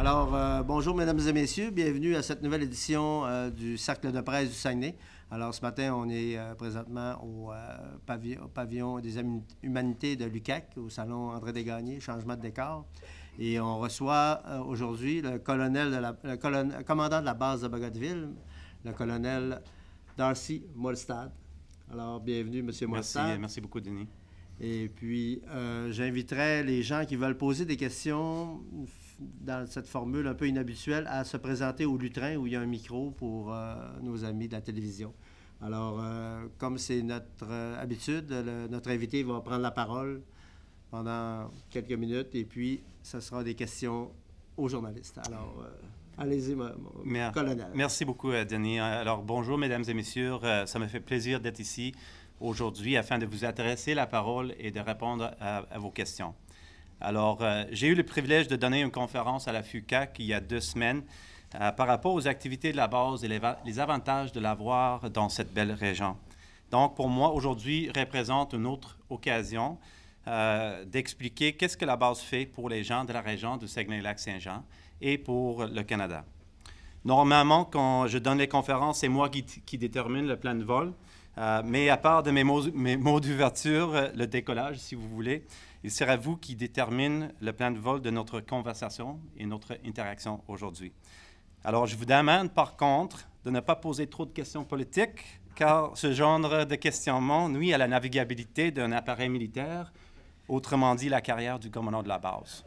Bonjour mesdames et messieurs, bienvenue à cette nouvelle édition du Cercle de presse du Saguenay. Alors, ce matin, on est présentement au pavillon des humanités de l'UQAC, au salon André Desgagnés, changement de décor. Et on reçoit aujourd'hui le commandant de la base de Bagotville, le colonel Darcy Molstad. Alors, bienvenue, M. Molstad. Merci beaucoup, Denis. Et puis, j'inviterai les gens qui veulent poser des questions dans cette formule un peu inhabituelle à se présenter au lutrin où il y a un micro pour nos amis de la télévision. Alors, comme c'est notre habitude, notre invité va prendre la parole pendant quelques minutes et puis ce sera des questions aux journalistes. Alors, allez-y, mon colonel. Merci beaucoup, Denis. Alors, bonjour, mesdames et messieurs. Ça me fait plaisir d'être ici aujourd'hui afin de vous adresser la parole et de répondre à vos questions. Alors, j'ai eu le privilège de donner une conférence à la FUQAC il y a 2 semaines par rapport aux activités de la base et les avantages de l'avoir dans cette belle région. Donc, pour moi, aujourd'hui, représente une autre occasion d'expliquer qu'est-ce que la base fait pour les gens de la région du Saguenay-Lac-Saint-Jean et pour le Canada. Normalement, quand je donne les conférences, c'est moi qui détermine le plan de vol. Mais à part de mes mots d'ouverture, le décollage, si vous voulez, il sera vous qui détermine le plan de vol de notre conversation et notre interaction aujourd'hui. Alors, je vous demande, par contre, de ne pas poser trop de questions politiques, car ce genre de questionnement nuit à la navigabilité d'un appareil militaire, autrement dit, la carrière du commandant de la base.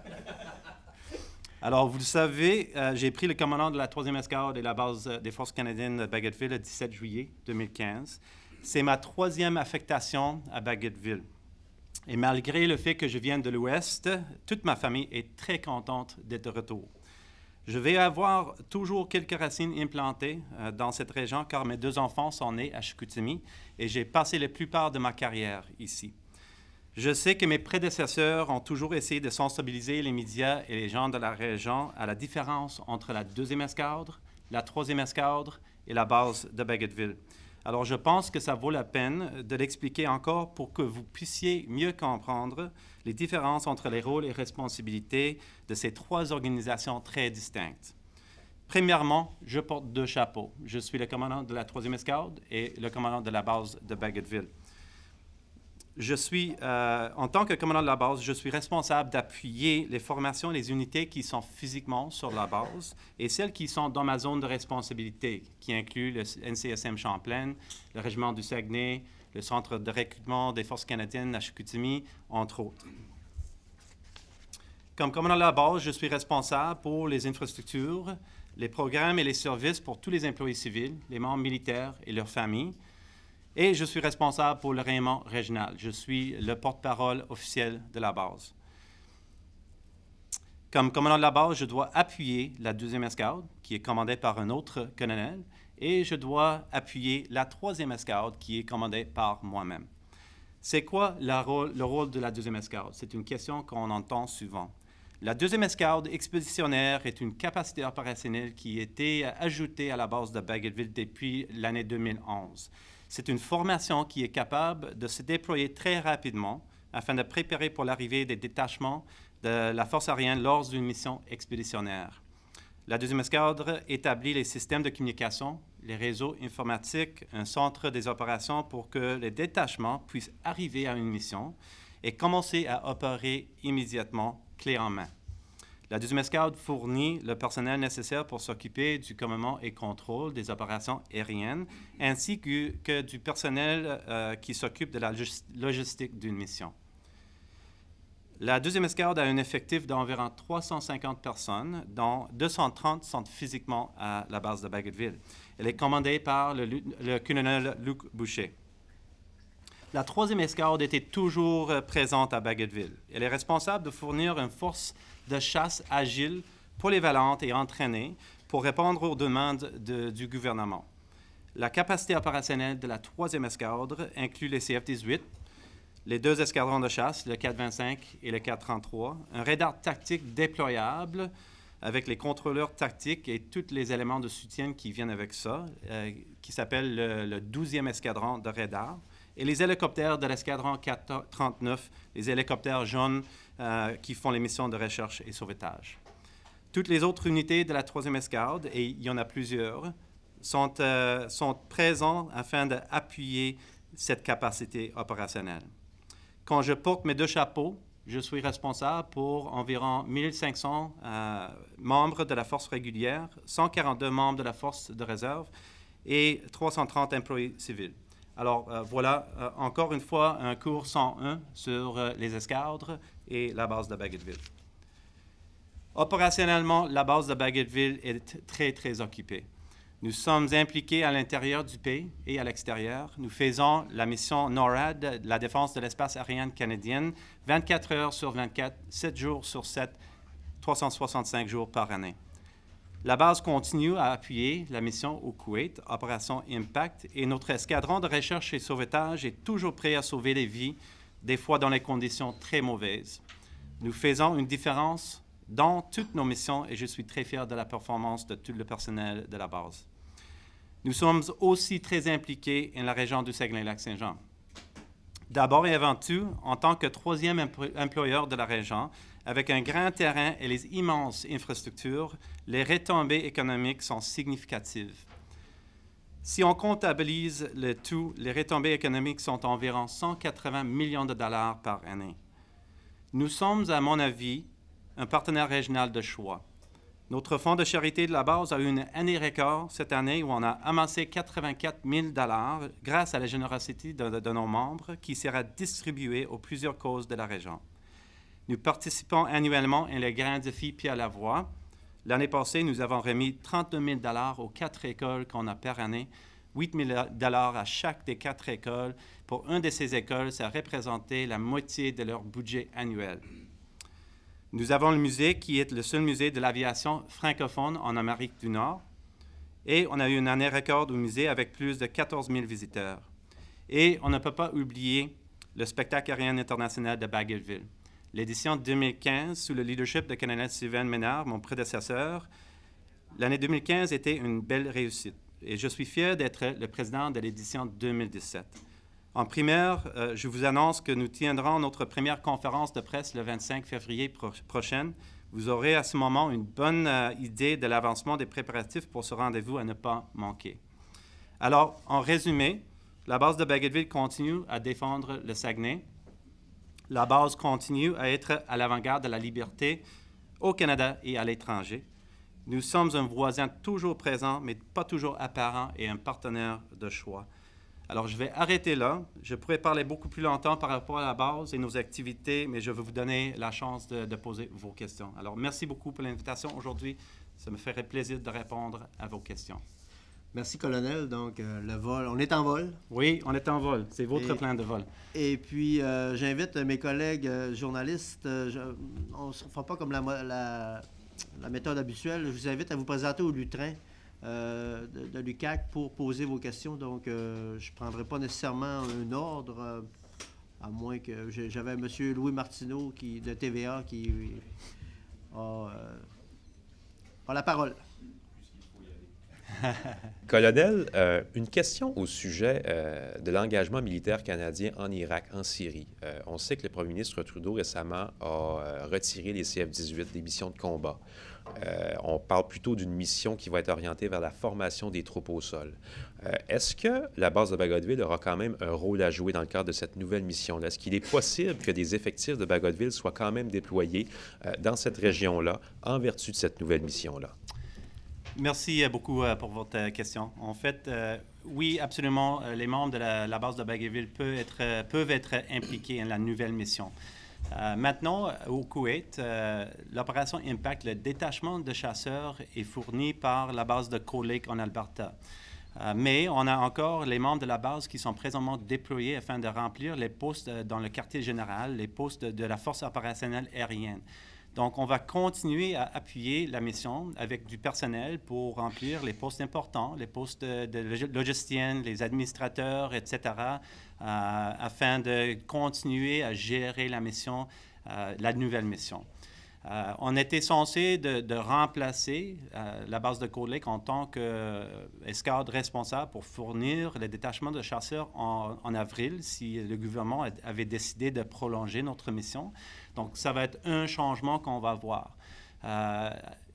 Alors, vous le savez, j'ai pris le commandant de la 3e escadre et la base des Forces canadiennes de Bagotville le 17 juillet 2015. C'est ma 3e affectation à Bagotville. Et malgré le fait que je vienne de l'Ouest, toute ma famille est très contente d'être de retour. Je vais avoir toujours quelques racines implantées dans cette région car mes 2 enfants sont nés à Chicoutimi et j'ai passé la plupart de ma carrière ici. Je sais que mes prédécesseurs ont toujours essayé de sensibiliser les médias et les gens de la région à la différence entre la 2e escadre, la 3e escadre et la base de Bagotville. Alors, je pense que ça vaut la peine de l'expliquer encore pour que vous puissiez mieux comprendre les différences entre les rôles et responsabilités de ces 3 organisations très distinctes. Premièrement, je porte 2 chapeaux. Je suis le commandant de la 3e escadre et le commandant de la base de Bagotville. En tant que commandant de la base, je suis responsable d'appuyer les formations et les unités qui sont physiquement sur la base et celles qui sont dans ma zone de responsabilité, qui inclut le NCSM Champlain, le Régiment du Saguenay, le Centre de recrutement des Forces canadiennes à Chicoutimi, entre autres. Comme commandant de la base, je suis responsable pour les infrastructures, les programmes et les services pour tous les employés civils, les membres militaires et leurs familles. Et je suis responsable pour le rayonnement régional. Je suis le porte-parole officiel de la base. Comme commandant de la base, je dois appuyer la 2e escadre, qui est commandée par un autre colonel, et je dois appuyer la 3e escadre, qui est commandée par moi-même. C'est quoi le rôle de la 2e escadre? C'est une question qu'on entend souvent. La 2e escadre expéditionnaire est une capacité opérationnelle qui a été ajoutée à la base de Bagotville depuis l'année 2011. C'est une formation qui est capable de se déployer très rapidement afin de préparer pour l'arrivée des détachements de la force aérienne lors d'une mission expéditionnaire. La 2e escadre établit les systèmes de communication, les réseaux informatiques, un centre des opérations pour que les détachements puissent arriver à une mission et commencer à opérer immédiatement, clé en main. La 2e escadre fournit le personnel nécessaire pour s'occuper du commandement et contrôle des opérations aériennes, ainsi que du personnel qui s'occupe de la logistique d'une mission. La 2e escadre a un effectif d'environ 350 personnes, dont 230 sont physiquement à la base de Bagotville. Elle est commandée par le colonel Luc Boucher. La 3e escadre était toujours présente à Bagotville. Elle est responsable de fournir une force de chasse agile, polyvalente et entraînée pour répondre aux demandes du gouvernement. La capacité opérationnelle de la 3e escadre inclut les CF-18, les 2 escadrons de chasse, le 425 et le 433, un radar tactique déployable avec les contrôleurs tactiques et tous les éléments de soutien qui viennent avec ça, qui s'appelle le 12e escadron de radar, et les hélicoptères de l'escadron 439, les hélicoptères jaunes qui font les missions de recherche et sauvetage. Toutes les autres unités de la 3e escadre, et il y en a plusieurs, sont présents afin d'appuyer cette capacité opérationnelle. Quand je porte mes 2 chapeaux, je suis responsable pour environ 1500 membres de la force régulière, 142 membres de la force de réserve et 330 employés civils. Alors voilà, encore une fois, un cours 101 sur les escadres et la base de Bagotville. Opérationnellement, la base de Bagotville est très, très occupée. Nous sommes impliqués à l'intérieur du pays et à l'extérieur. Nous faisons la mission NORAD, la défense de l'espace aérien canadienne, 24 heures sur 24, 7 jours sur 7, 365 jours par année. La base continue à appuyer la mission au Koweït, Opération Impact, et notre escadron de recherche et sauvetage est toujours prêt à sauver des vies, des fois dans des conditions très mauvaises. Nous faisons une différence dans toutes nos missions et je suis très fier de la performance de tout le personnel de la base. Nous sommes aussi très impliqués dans la région du Saguenay-Lac-Saint-Jean. D'abord et avant tout, en tant que 3e employeur de la région, avec un grand terrain et les immenses infrastructures, les retombées économiques sont significatives. Si on comptabilise le tout, les retombées économiques sont environ 180 millions de dollars par année. Nous sommes, à mon avis, un partenaire régional de choix. Notre fonds de charité de la base a eu une année record cette année où on a amassé 84 000 $ grâce à la générosité de nos membres qui sera distribuée aux plusieurs causes de la région. Nous participons annuellement à les grands défis Pierre Lavoie. L'année passée, nous avons remis 32 000 $ aux 4 écoles qu'on a par année, 8 000 $ à chaque des 4 écoles. Pour une de ces écoles, ça représentait la moitié de leur budget annuel. Nous avons le musée qui est le seul musée de l'aviation francophone en Amérique du Nord. Et on a eu une année record au musée avec plus de 14 000 visiteurs. Et on ne peut pas oublier le spectacle aérien international de Bagotville. L'édition 2015, sous le leadership de colonel Sylvain Ménard, mon prédécesseur, l'année 2015 était une belle réussite. Et je suis fier d'être le président de l'édition 2017. En primaire, je vous annonce que nous tiendrons notre première conférence de presse le 25 février prochain. Vous aurez à ce moment une bonne idée de l'avancement des préparatifs pour ce rendez-vous à ne pas manquer. Alors, en résumé, la base de Bagotville continue à défendre le Saguenay. La base continue à être à l'avant-garde de la liberté au Canada et à l'étranger. Nous sommes un voisin toujours présent, mais pas toujours apparent et un partenaire de choix. Alors, je vais arrêter là. Je pourrais parler beaucoup plus longtemps par rapport à la base et nos activités, mais je vais vous donner la chance de poser vos questions. Alors, merci beaucoup pour l'invitation aujourd'hui. Ça me ferait plaisir de répondre à vos questions. Merci, colonel. Donc, le vol, on est en vol. Oui, on est en vol. C'est votre plan de vol. Et puis, j'invite mes collègues journalistes. On ne se fera pas comme la méthode habituelle. Je vous invite à vous présenter au lutrin de l'UQAC pour poser vos questions. Donc, je ne prendrai pas nécessairement un ordre, à moins que... J'avais M. Louis Martineau de TVA qui a la parole. Colonel, une question au sujet de l'engagement militaire canadien en Irak, en Syrie. On sait que le premier ministre Trudeau récemment a retiré les CF-18 des missions de combat. On parle plutôt d'une mission qui va être orientée vers la formation des troupes au sol. Est-ce que la base de Bagotville aura quand même un rôle à jouer dans le cadre de cette nouvelle mission-là? Est-ce qu'il est possible que des effectifs de Bagotville soient quand même déployés dans cette région-là en vertu de cette nouvelle mission-là? Merci beaucoup pour votre question. En fait, oui, absolument, les membres de la base de Bagotville peuvent être impliqués dans la nouvelle mission. Maintenant, au Koweït, l'opération Impact, le détachement de chasseurs est fourni par la base de Cold Lake en Alberta. Mais on a encore les membres de la base qui sont présentement déployés afin de remplir les postes dans le quartier général, les postes de la force opérationnelle aérienne. Donc, on va continuer à appuyer la mission avec du personnel pour remplir les postes importants, les postes de logisticiens, les administrateurs, etc., afin de continuer à gérer la mission, la nouvelle mission. On était censé de remplacer la base de Cold Lake en tant qu'escadre responsable pour fournir le détachement de chasseurs en avril, si le gouvernement avait décidé de prolonger notre mission. Donc, ça va être un changement qu'on va voir.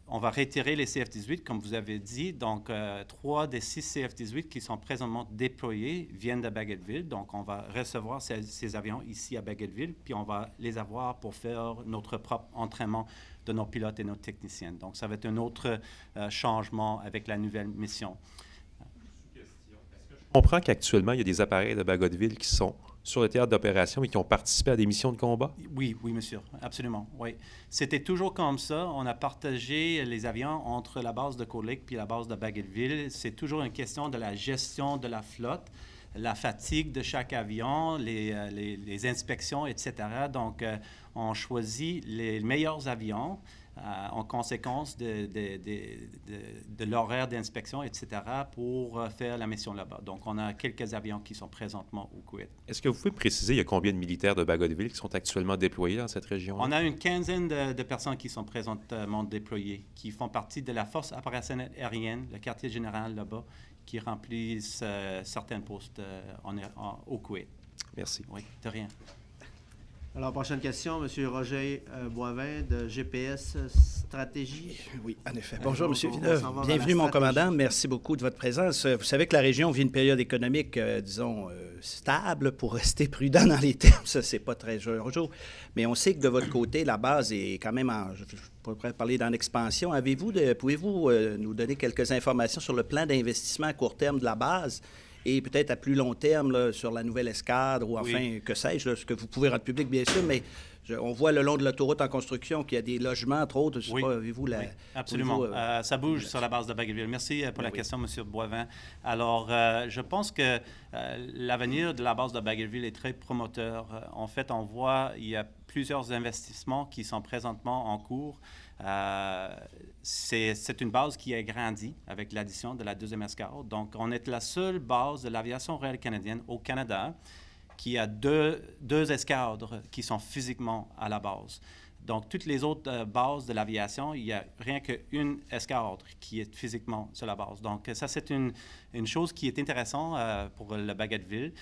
on va retirer les CF-18, comme vous avez dit. Donc, 3 des 6 CF-18 qui sont présentement déployés viennent de Bagotville. Donc, on va recevoir ces avions ici à Bagotville, puis on va les avoir pour faire notre propre entraînement de nos pilotes et nos techniciens. Donc, ça va être un autre changement avec la nouvelle mission. Je comprends qu'actuellement, il y a des appareils de Bagotville qui sont sur le théâtre d'opération et qui ont participé à des missions de combat? Oui, monsieur, absolument, oui. C'était toujours comme ça. On a partagé les avions entre la base de Cold Lake puis la base de Bagotville. C'est toujours une question de la gestion de la flotte, la fatigue de chaque avion, les inspections, etc. Donc, on choisit les meilleurs avions en conséquence de l'horaire d'inspection, etc., pour faire la mission là-bas. Donc, on a quelques avions qui sont présentement au Koweït. Est-ce que vous pouvez préciser, il y a combien de militaires de Bagotville qui sont actuellement déployés dans cette région? On a une quinzaine de personnes qui sont présentement déployées, qui font partie de la force opérationnelle aérienne, le quartier général là-bas, qui remplissent certains postes au Koweït. Merci. Oui, de rien. Alors, prochaine question, M. Roger Boivin de GPS Stratégie. Oui, en effet. Bonjour, M. Villeneuve. Bienvenue, mon commandant. Merci beaucoup de votre présence. Vous savez que la région vit une période économique, disons, stable, pour rester prudent dans les termes. Ça, c'est pas très jour. Mais on sait que de votre côté, la base est quand même je pourrais parler d'en expansion. Pouvez-vous nous donner quelques informations sur le plan d'investissement à court terme de la base? Et peut-être à plus long terme là, sur la nouvelle escadre ou enfin, oui, que sais-je, ce que vous pouvez rendre public, bien sûr, mais on voit le long de l'autoroute en construction qu'il y a des logements, entre autres. Je sais pas, avez-vous la... Oui, absolument. Ça bouge sur la base de Bagotville. Merci pour la question, M. Boivin. Alors, je pense que l'avenir de la base de Bagotville est très promoteur. En fait, on voit il y a plusieurs investissements qui sont présentement en cours. C'est une base qui a grandi avec l'addition de la deuxième escadre. Donc, on est la seule base de l'aviation royale canadienne au Canada qui a deux escadres qui sont physiquement à la base. Donc, toutes les autres bases de l'aviation, il n'y a rien qu'une escadre qui est physiquement sur la base. Donc, ça, c'est une chose qui est intéressante pour le Bagotville.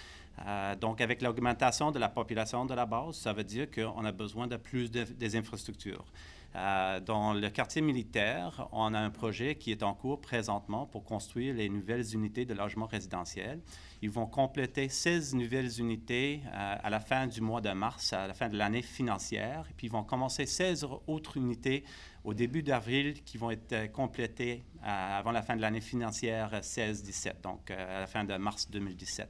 Donc, avec l'augmentation de la population de la base, ça veut dire qu'on a besoin de plus des infrastructures. Dans le quartier militaire, on a un projet qui est en cours présentement pour construire les nouvelles unités de logement résidentiel. Ils vont compléter 16 nouvelles unités à la fin du mois de mars, à la fin de l'année financière. Et puis, ils vont commencer 16 autres unités au début d'avril qui vont être complétées avant la fin de l'année financière 16-17, donc à la fin de mars 2017.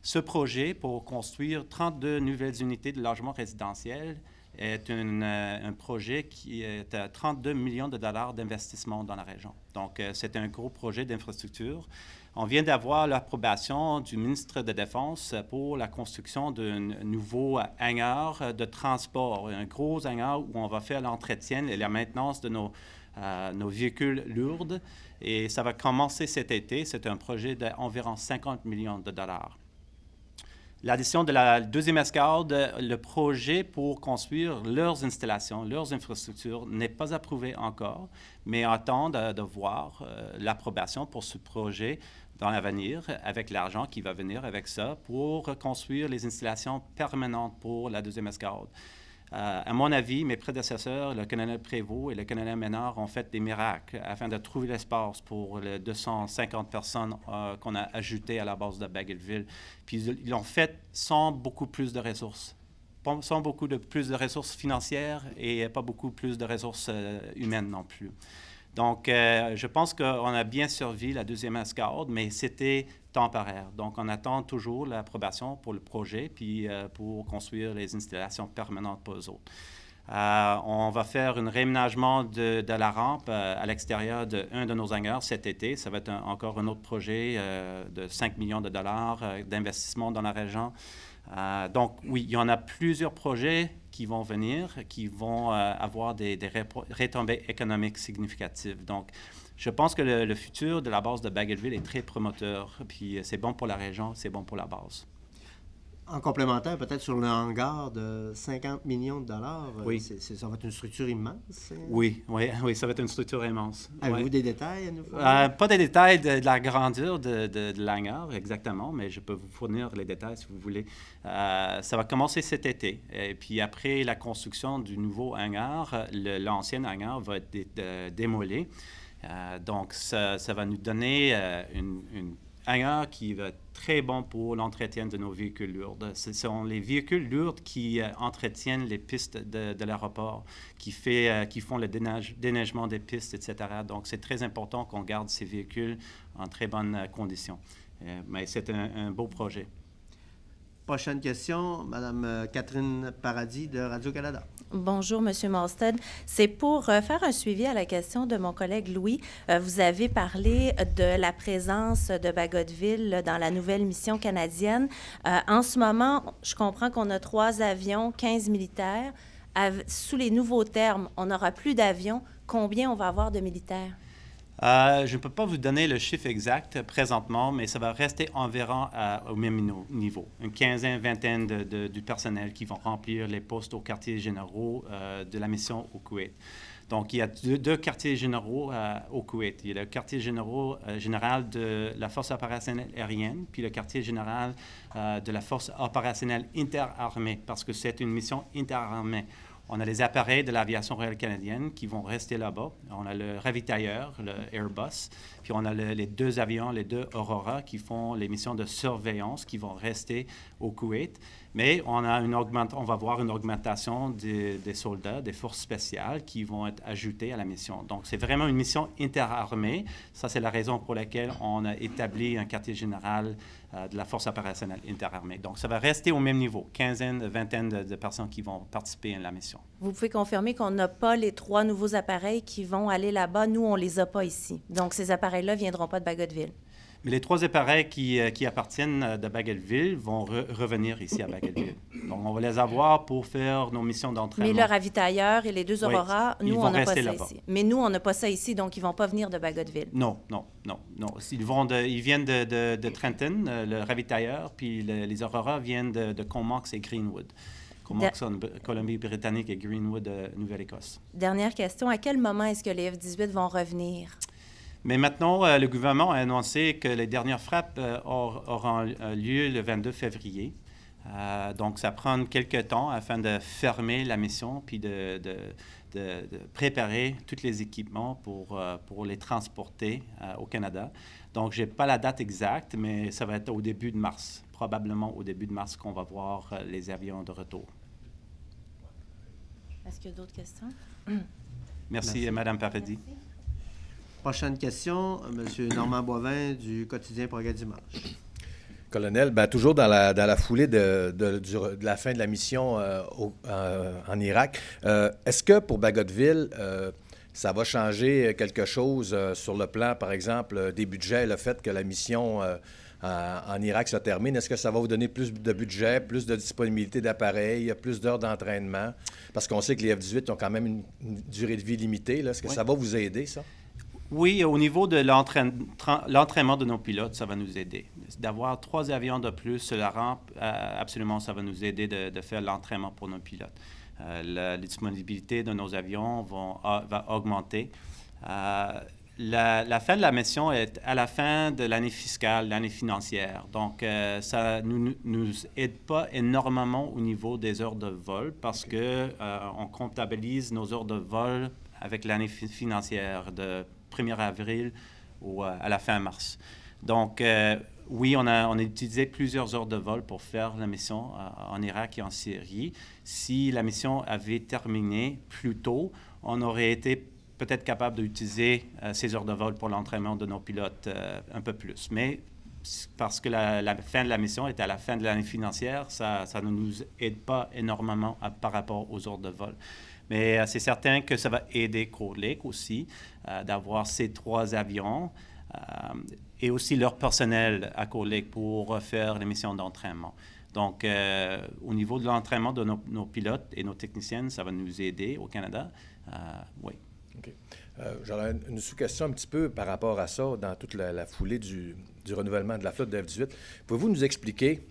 Ce projet, pour construire 32 nouvelles unités de logement résidentiel, est un projet qui est à 32 millions de dollars d'investissement dans la région. Donc, c'est un gros projet d'infrastructure. On vient d'avoir l'approbation du ministre de Défense pour la construction d'un nouveau hangar de transport, un gros hangar où on va faire l'entretien et la maintenance de nos véhicules lourds. Et ça va commencer cet été. C'est un projet d'environ 50 millions de dollars. L'addition de la deuxième escadre, le projet pour construire leurs installations, leurs infrastructures n'est pas approuvé encore, mais on attend de voir l'approbation pour ce projet dans l'avenir avec l'argent qui va venir avec ça pour construire les installations permanentes pour la deuxième escadre. À mon avis, mes prédécesseurs, le colonel Prévost et le colonel Ménard, ont fait des miracles afin de trouver l'espace pour les 250 personnes qu'on a ajoutées à la base de Bagotville. Puis ils l'ont fait sans beaucoup plus de ressources. Sans beaucoup plus de ressources financières et pas beaucoup plus de ressources humaines non plus. Donc, je pense qu'on a bien survécu la deuxième escadre, mais c'était temporaire. Donc, on attend toujours l'approbation pour le projet, puis pour construire les installations permanentes pour eux autres. On va faire un réaménagement de la rampe à l'extérieur d'un de nos hangars cet été. Ça va être encore un autre projet de 5 millions de dollars d'investissement dans la région. Donc, oui, il y en a plusieurs projets qui vont venir, qui vont avoir des retombées économiques significatives. Donc, je pense que le futur de la base de Bagotville est très promoteur, puis c'est bon pour la région, c'est bon pour la base. En complémentaire, peut-être sur le hangar de 50 millions de dollars, oui. Ça va être une structure immense. Hein? Oui, ça va être une structure immense. Avez-vous des détails à nous fournir? Pas des détails de la grandeur de l'hangar exactement, mais je peux vous fournir les détails si vous voulez. Ça va commencer cet été. Et puis après la construction du nouveau hangar, l'ancien hangar va être démolé. Donc, ça va nous donner une hangar qui va être très bon pour l'entretien de nos véhicules lourds. Ce sont les véhicules lourds qui entretiennent les pistes de l'aéroport, qui font le déneigement des pistes, etc. Donc, c'est très important qu'on garde ces véhicules en très bonnes conditions. Mais c'est un beau projet. Prochaine question, Mme Catherine Paradis de Radio-Canada. Bonjour, M. Molstead. C'est pour faire un suivi à la question de mon collègue Louis. Vous avez parlé de la présence de Bagotville dans la nouvelle mission canadienne. En ce moment, je comprends qu'on a 3 avions, 15 militaires. Sous les nouveaux termes, on n'aura plus d'avions. Combien on va avoir de militaires? Je ne peux pas vous donner le chiffre exact présentement, mais ça va rester environ au même niveau. Une quinzaine, vingtaine du personnel qui vont remplir les postes aux quartiers généraux de la mission au Koweït. Donc, il y a deux quartiers généraux au Koweït. Il y a le quartier général de la Force opérationnelle aérienne, puis le quartier général de la Force opérationnelle interarmée, parce que c'est une mission interarmée. On a les appareils de l'Aviation royale canadienne qui vont rester là-bas. On a le ravitailleur, le Airbus, puis on a les 2 avions, les 2 Aurora, qui font les missions de surveillance qui vont rester au Koweït. Mais on va voir une augmentation des soldats, des forces spéciales qui vont être ajoutés à la mission. Donc, c'est vraiment une mission interarmée. Ça, c'est la raison pour laquelle on a établi un quartier général de la force opérationnelle interarmée. Donc, ça va rester au même niveau, quinzaine, vingtaine de personnes qui vont participer à la mission. Vous pouvez confirmer qu'on n'a pas les 3 nouveaux appareils qui vont aller là-bas. Nous, on ne les a pas ici. Donc, ces appareils-là ne viendront pas de Bagotville. Mais les 3 appareils qui appartiennent de Bagotville vont revenir ici à Bagotville. Donc, on va les avoir pour faire nos missions d'entraînement. Mais le ravitailleur et les 2 Aurora, oui, nous, on n'a pas ça là-bas. ici. Mais nous, on n'a pas ça ici, donc ils ne vont pas venir de Bagotville. Non. Ils viennent de Trenton, le ravitailleur, puis les Aurora viennent de Comox et Greenwood. Comox en Colombie-Britannique et Greenwood, Nouvelle-Écosse. Dernière question. À quel moment est-ce que les F-18 vont revenir? Mais maintenant, le gouvernement a annoncé que les dernières frappes auront lieu le 22 février. Donc, ça prend quelques temps afin de fermer la mission puis de préparer tous les équipements pour les transporter au Canada. Donc, je n'ai pas la date exacte, mais ça va être au début de mars, probablement au début de mars qu'on va voir les avions de retour. Est-ce qu'il y a d'autres questions? Merci. Mme Paradis. Merci. Prochaine question, M. Normand Boivin du quotidien Progrès Dimanche. Colonel, toujours dans la foulée de la fin de la mission en Irak, est-ce que pour Bagotville, ça va changer quelque chose sur le plan, par exemple, des budgets, le fait que la mission en Irak se termine? Est-ce que ça va vous donner plus de budget, plus de disponibilité d'appareils, plus d'heures d'entraînement? Parce qu'on sait que les F-18 ont quand même une durée de vie limitée. Là. Est-ce que ça va vous aider, ça? Oui, au niveau de l'entraînement de nos pilotes, ça va nous aider. D'avoir 3 avions de plus sur la rampe, absolument, ça va nous aider de faire l'entraînement pour nos pilotes. La disponibilité de nos avions va augmenter. La fin de la mission est à la fin de l'année fiscale, l'année financière. Donc, ça ne nous aide pas énormément au niveau des heures de vol parce qu'on comptabilise nos heures de vol avec l'année financière de 1er avril ou à la fin mars. Donc, oui, on a utilisé plusieurs heures de vol pour faire la mission en Irak et en Syrie. Si la mission avait terminé plus tôt, on aurait été peut-être capable d'utiliser ces heures de vol pour l'entraînement de nos pilotes un peu plus. Mais parce que la fin de la mission est à la fin de l'année financière, ça ne nous aide pas énormément par rapport aux heures de vol. Mais c'est certain que ça va aider Cold Lake aussi d'avoir ces 3 avions et aussi leur personnel à Cold Lake pour faire les missions d'entraînement. Donc, au niveau de l'entraînement de nos pilotes et nos techniciennes, ça va nous aider au Canada. Oui. OK. J'aurais une sous-question un petit peu par rapport à ça, dans toute la foulée du renouvellement de la flotte de F-18. Pouvez-vous nous expliquer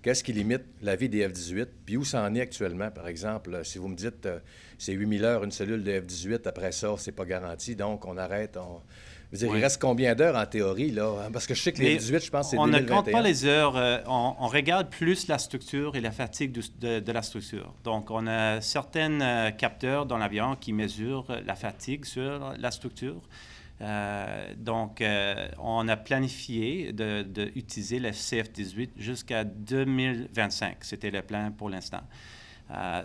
qu'est-ce qui limite la vie des F-18, puis où ça en est actuellement, par exemple? Si vous me dites c'est 8000 heures, une cellule de F-18, après ça, c'est pas garanti, donc on arrête. Je veux dire, il reste combien d'heures en théorie, là? Parce que je sais que les F-18, je pense que c'est 2021. On ne compte pas les heures, on regarde plus la structure et la fatigue de la structure. Donc, on a certains capteurs dans l'avion qui mesurent la fatigue sur la structure. Donc, on a planifié d'utiliser le CF-18 jusqu'à 2025. C'était le plan pour l'instant.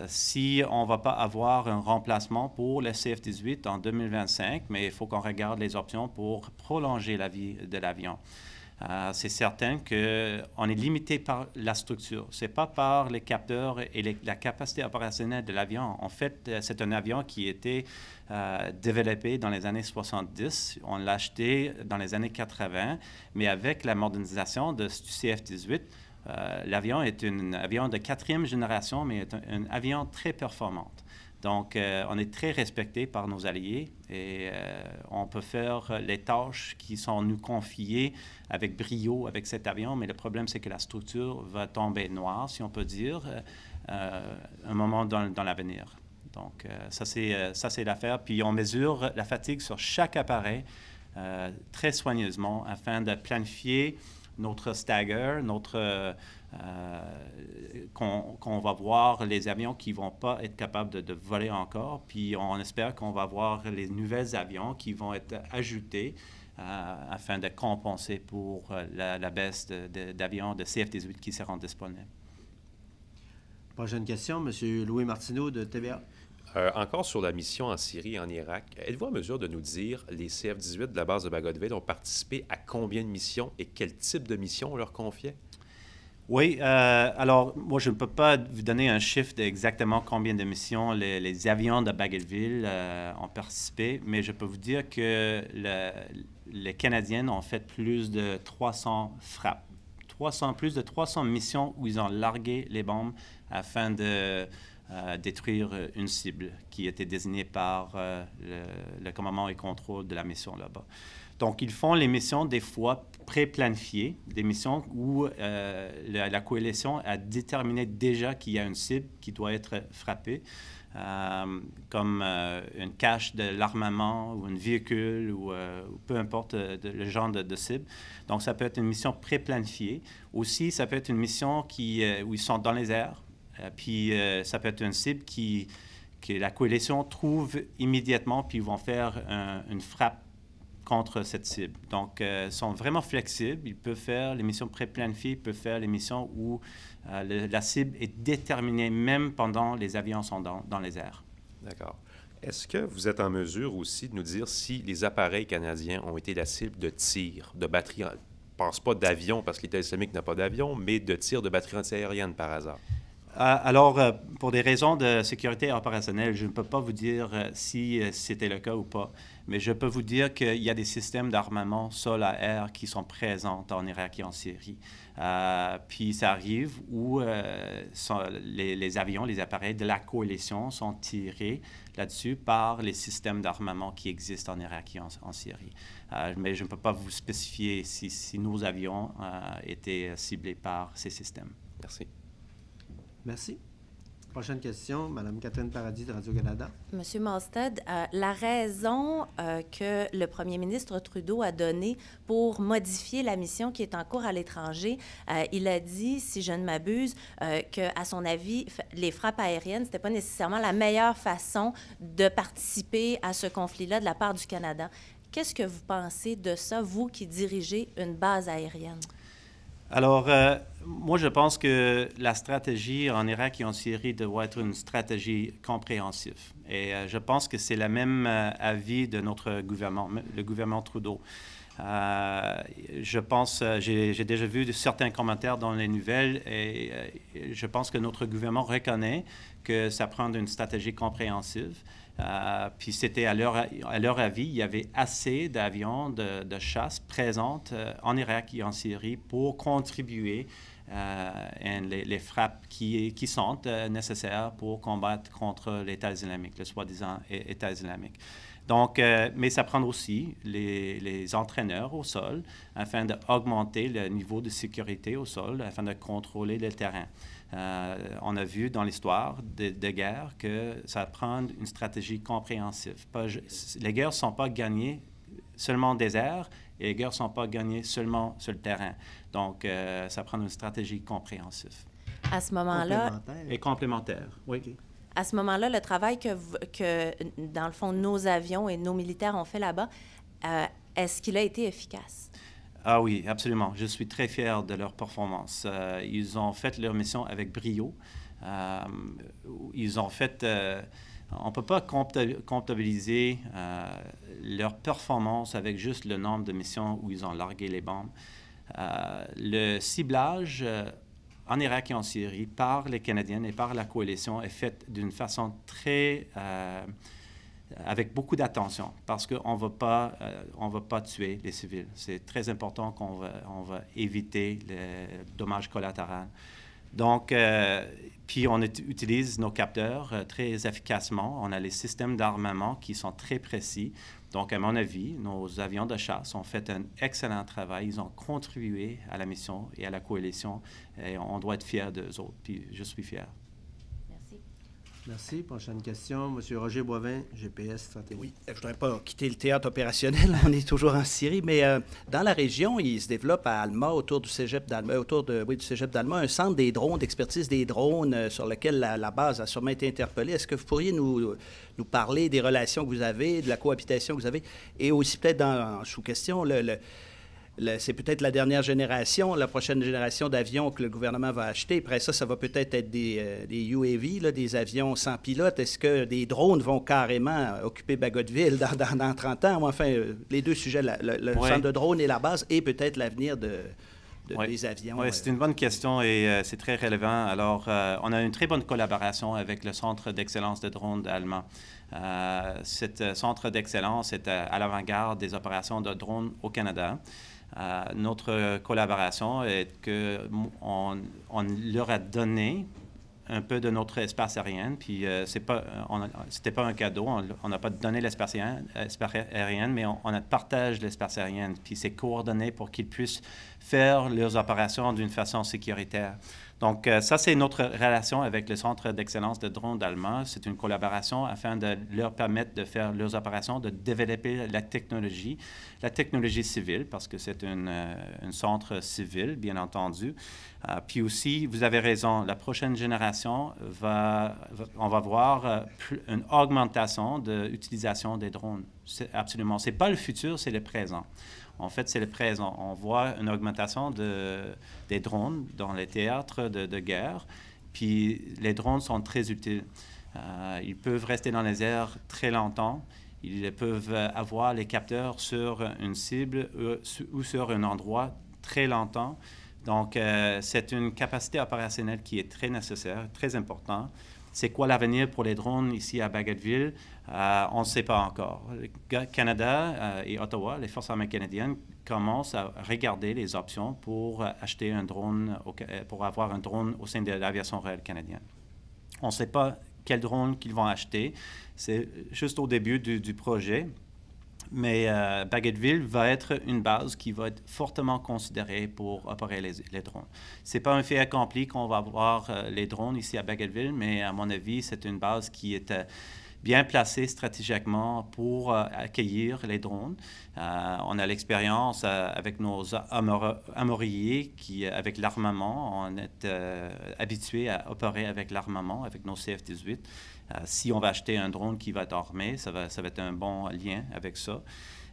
Si on ne va pas avoir un remplacement pour le CF-18 en 2025, mais il faut qu'on regarde les options pour prolonger la vie de l'avion. C'est certain qu'on est limité par la structure. Ce n'est pas par les capteurs et la capacité opérationnelle de l'avion. En fait, c'est un avion qui a été développé dans les années 70. On l'a acheté dans les années 80, mais avec la modernisation du CF-18, l'avion est un avion de 4e génération, mais est un avion très performant. Donc, on est très respecté par nos alliés et on peut faire les tâches qui sont nous confiées avec brio avec cet avion, mais le problème, c'est que la structure va tomber noire, si on peut dire, un moment dans l'avenir. Donc, ça, c'est l'affaire. Puis, on mesure la fatigue sur chaque appareil très soigneusement afin de planifier notre stagger, qu'on va voir les avions qui ne vont pas être capables de voler encore, puis on espère qu'on va voir les nouveaux avions qui vont être ajoutés afin de compenser pour la baisse d'avions de CF-18 qui seront disponibles. Prochaine question, M. Louis Martineau de TVA. Encore sur la mission en Syrie et en Irak, êtes-vous en mesure de nous dire les CF-18 de la base de Bagotville ont participé à combien de missions et quel type de mission on leur confiait? Oui, alors moi je ne peux pas vous donner un chiffre d'exactement combien de missions les avions de Bagotville ont participé, mais je peux vous dire que les Canadiens ont fait plus de 300 frappes, plus de 300 missions où ils ont largué les bombes afin de détruire une cible qui était désignée par le commandement et contrôle de la mission là-bas. Donc, ils font les missions des fois pré-planifiées, des missions où la coalition a déterminé déjà qu'il y a une cible qui doit être frappée, comme une cache de l'armement ou un véhicule ou peu importe le genre de cible. Donc, ça peut être une mission pré-planifiée. Aussi, ça peut être une mission où ils sont dans les airs. Puis ça peut être une cible que la coalition trouve immédiatement, puis ils vont faire une frappe contre cette cible. Donc, ils sont vraiment flexibles. Ils peuvent faire les missions pré-planifiées, ils peuvent faire les missions où la cible est déterminée même pendant les avions sont dans les airs. D'accord. Est-ce que vous êtes en mesure aussi de nous dire si les appareils canadiens ont été la cible de tir, de batterie, je ne pense pas d'avion parce que l'État islamique n'a pas d'avion, mais de tir de batterie antiaérienne par hasard? Alors, pour des raisons de sécurité opérationnelle, je ne peux pas vous dire si c'était le cas ou pas, mais je peux vous dire qu'il y a des systèmes d'armement sol à air qui sont présents en Irak et en Syrie. Puis ça arrive où les avions, les appareils de la coalition sont tirés là-dessus par les systèmes d'armement qui existent en Irak et en Syrie. Mais je ne peux pas vous spécifier si nos avions étaient ciblés par ces systèmes. Merci. Merci. Prochaine question, Mme Catherine Paradis de Radio-Canada. Monsieur Malstead, la raison que le premier ministre Trudeau a donnée pour modifier la mission qui est en cours à l'étranger, il a dit, si je ne m'abuse, qu'à son avis, les frappes aériennes, ce n'était pas nécessairement la meilleure façon de participer à ce conflit-là de la part du Canada. Qu'est-ce que vous pensez de ça, vous qui dirigez une base aérienne? Alors, moi, je pense que la stratégie en Irak et en Syrie doit être une stratégie compréhensive. Et je pense que c'est le même avis de notre gouvernement, le gouvernement Trudeau. Je pense, j'ai déjà vu certains commentaires dans les nouvelles et je pense que notre gouvernement reconnaît que ça prend une stratégie compréhensive. Puis c'était à leur avis, il y avait assez d'avions de chasse présents en Irak et en Syrie pour contribuer les frappes qui sont nécessaires pour combattre contre l'État islamique, le soi-disant État islamique. Donc, mais ça prend aussi les entraîneurs au sol afin d'augmenter le niveau de sécurité au sol, afin de contrôler le terrain. On a vu dans l'histoire de guerre que ça prend une stratégie compréhensive. Les guerres ne sont pas gagnées seulement des airs et les guerres ne sont pas gagnées seulement sur le terrain. Donc, ça prend une stratégie compréhensive. À ce moment-là... Et complémentaire, oui. Okay. À ce moment-là, le travail que, dans le fond, nos avions et nos militaires ont fait là-bas, est-ce qu'il a été efficace? Ah oui, absolument. Je suis très fier de leur performance. Ils ont fait leur mission avec brio. Ils ont fait... on ne peut pas comptabiliser leur performance avec juste le nombre de missions où ils ont largué les bombes. Le ciblage en Irak et en Syrie par les Canadiens et par la coalition est fait d'une façon très... avec beaucoup d'attention, parce qu'on ne va pas tuer les civils. C'est très important qu'on va éviter les dommages collatéraux. Donc, puis on utilise nos capteurs très efficacement. On a les systèmes d'armement qui sont très précis. Donc, à mon avis, nos avions de chasse ont fait un excellent travail. Ils ont contribué à la mission et à la coalition. Et on doit être fiers d'eux autres. Puis je suis fier. Merci. Merci. Prochaine question. M. Roger Boivin, GPS Stratégie. Oui, je ne voudrais pas quitter le théâtre opérationnel. On est toujours en Syrie, mais dans la région, il se développe à Alma, autour du cégep d'Alma, du cégep d'Alma, un centre des drones, d'expertise des drones, sur lequel la base a sûrement été interpellée. Est-ce que vous pourriez nous parler des relations que vous avez, de la cohabitation que vous avez, et aussi peut-être sous question, c'est peut-être la dernière génération, la prochaine génération d'avions que le gouvernement va acheter. Après ça, ça va peut-être être des UAV, là, des avions sans pilote. Est-ce que des drones vont carrément occuper Bagotville dans 30 ans? Enfin, les deux sujets, le centre de drones et la base, et peut-être l'avenir des avions. Oui, c'est une bonne question et c'est très relevant. Alors, on a une très bonne collaboration avec le Centre d'excellence de drones allemand. Ce centre d'excellence est à l'avant-garde des opérations de drones au Canada. Notre collaboration est qu'on leur a donné un peu de notre espace aérien, puis c'était pas un cadeau, on n'a pas donné l'espace aérien, mais on partage l'espace aérien, puis c'est coordonné pour qu'ils puissent faire leurs opérations d'une façon sécuritaire. Donc, ça, c'est notre relation avec le Centre d'excellence de drones allemand. C'est une collaboration afin de leur permettre de faire leurs opérations, de développer la technologie civile, parce que c'est un centre civil, bien entendu. Puis aussi, vous avez raison, la prochaine génération, on va voir une augmentation de l'utilisation des drones. Absolument. Ce n'est pas le futur, c'est le présent. En fait, c'est le présent. On voit une augmentation des drones dans les théâtres de guerre. Puis les drones sont très utiles. Ils peuvent rester dans les airs très longtemps. Ils peuvent avoir les capteurs sur une cible ou sur un endroit très longtemps. Donc, c'est une capacité opérationnelle qui est très nécessaire, très importante. C'est quoi l'avenir pour les drones ici à Bagotville? On ne sait pas encore. Le Canada et Ottawa, les Forces armées canadiennes, commencent à regarder les options pour acheter un drone, pour avoir un drone au sein de l'aviation royale canadienne. On ne sait pas quel drone qu'ils vont acheter. C'est juste au début du projet. Mais Bagotville va être une base qui va être fortement considérée pour opérer les drones. Ce n'est pas un fait accompli qu'on va avoir les drones ici à Bagotville, mais à mon avis, c'est une base qui est bien placée stratégiquement pour accueillir les drones. On a l'expérience avec nos armuriers avec l'armement. On est habitué à opérer avec l'armement, avec nos CF-18. Si on va acheter un drone qui va être armé, ça va être un bon lien avec ça.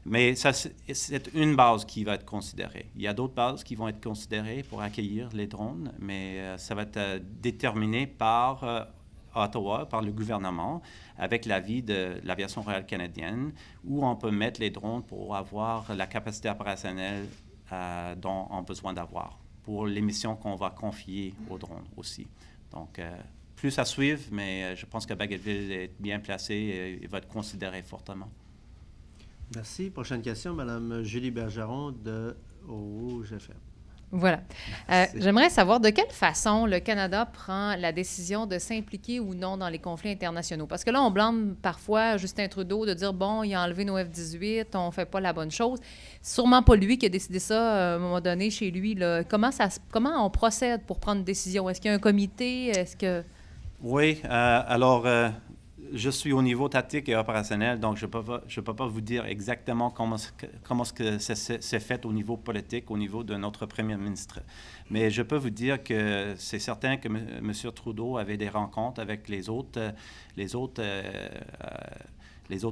Mais ça, c'est une base qui va être considérée. Il y a d'autres bases qui vont être considérées pour accueillir les drones, mais ça va être déterminé par Ottawa, par le gouvernement, avec l'avis de l'aviation royale canadienne, où on peut mettre les drones pour avoir la capacité opérationnelle dont on a besoin d'avoir, pour les missions qu'on va confier aux drones aussi. Donc, plus à suivre, mais je pense que Bagotville est bien placé et va être considéré fortement. Merci. Prochaine question, Mme Julie Bergeron de Rouge FM. Voilà. J'aimerais savoir de quelle façon le Canada prend la décision de s'impliquer ou non dans les conflits internationaux. Parce que là, on blâme parfois Justin Trudeau de dire, bon, il a enlevé nos F-18, on ne fait pas la bonne chose. C'est sûrement pas lui qui a décidé ça à un moment donné chez lui. Là. Comment on procède pour prendre une décision? Est-ce qu'il y a un comité? Est-ce que... Oui, alors... je suis au niveau tactique et opérationnel, donc je ne peux pas vous dire exactement comment c'est fait au niveau politique, au niveau de notre premier ministre. Mais je peux vous dire que c'est certain que M. Trudeau avait des rencontres avec les autres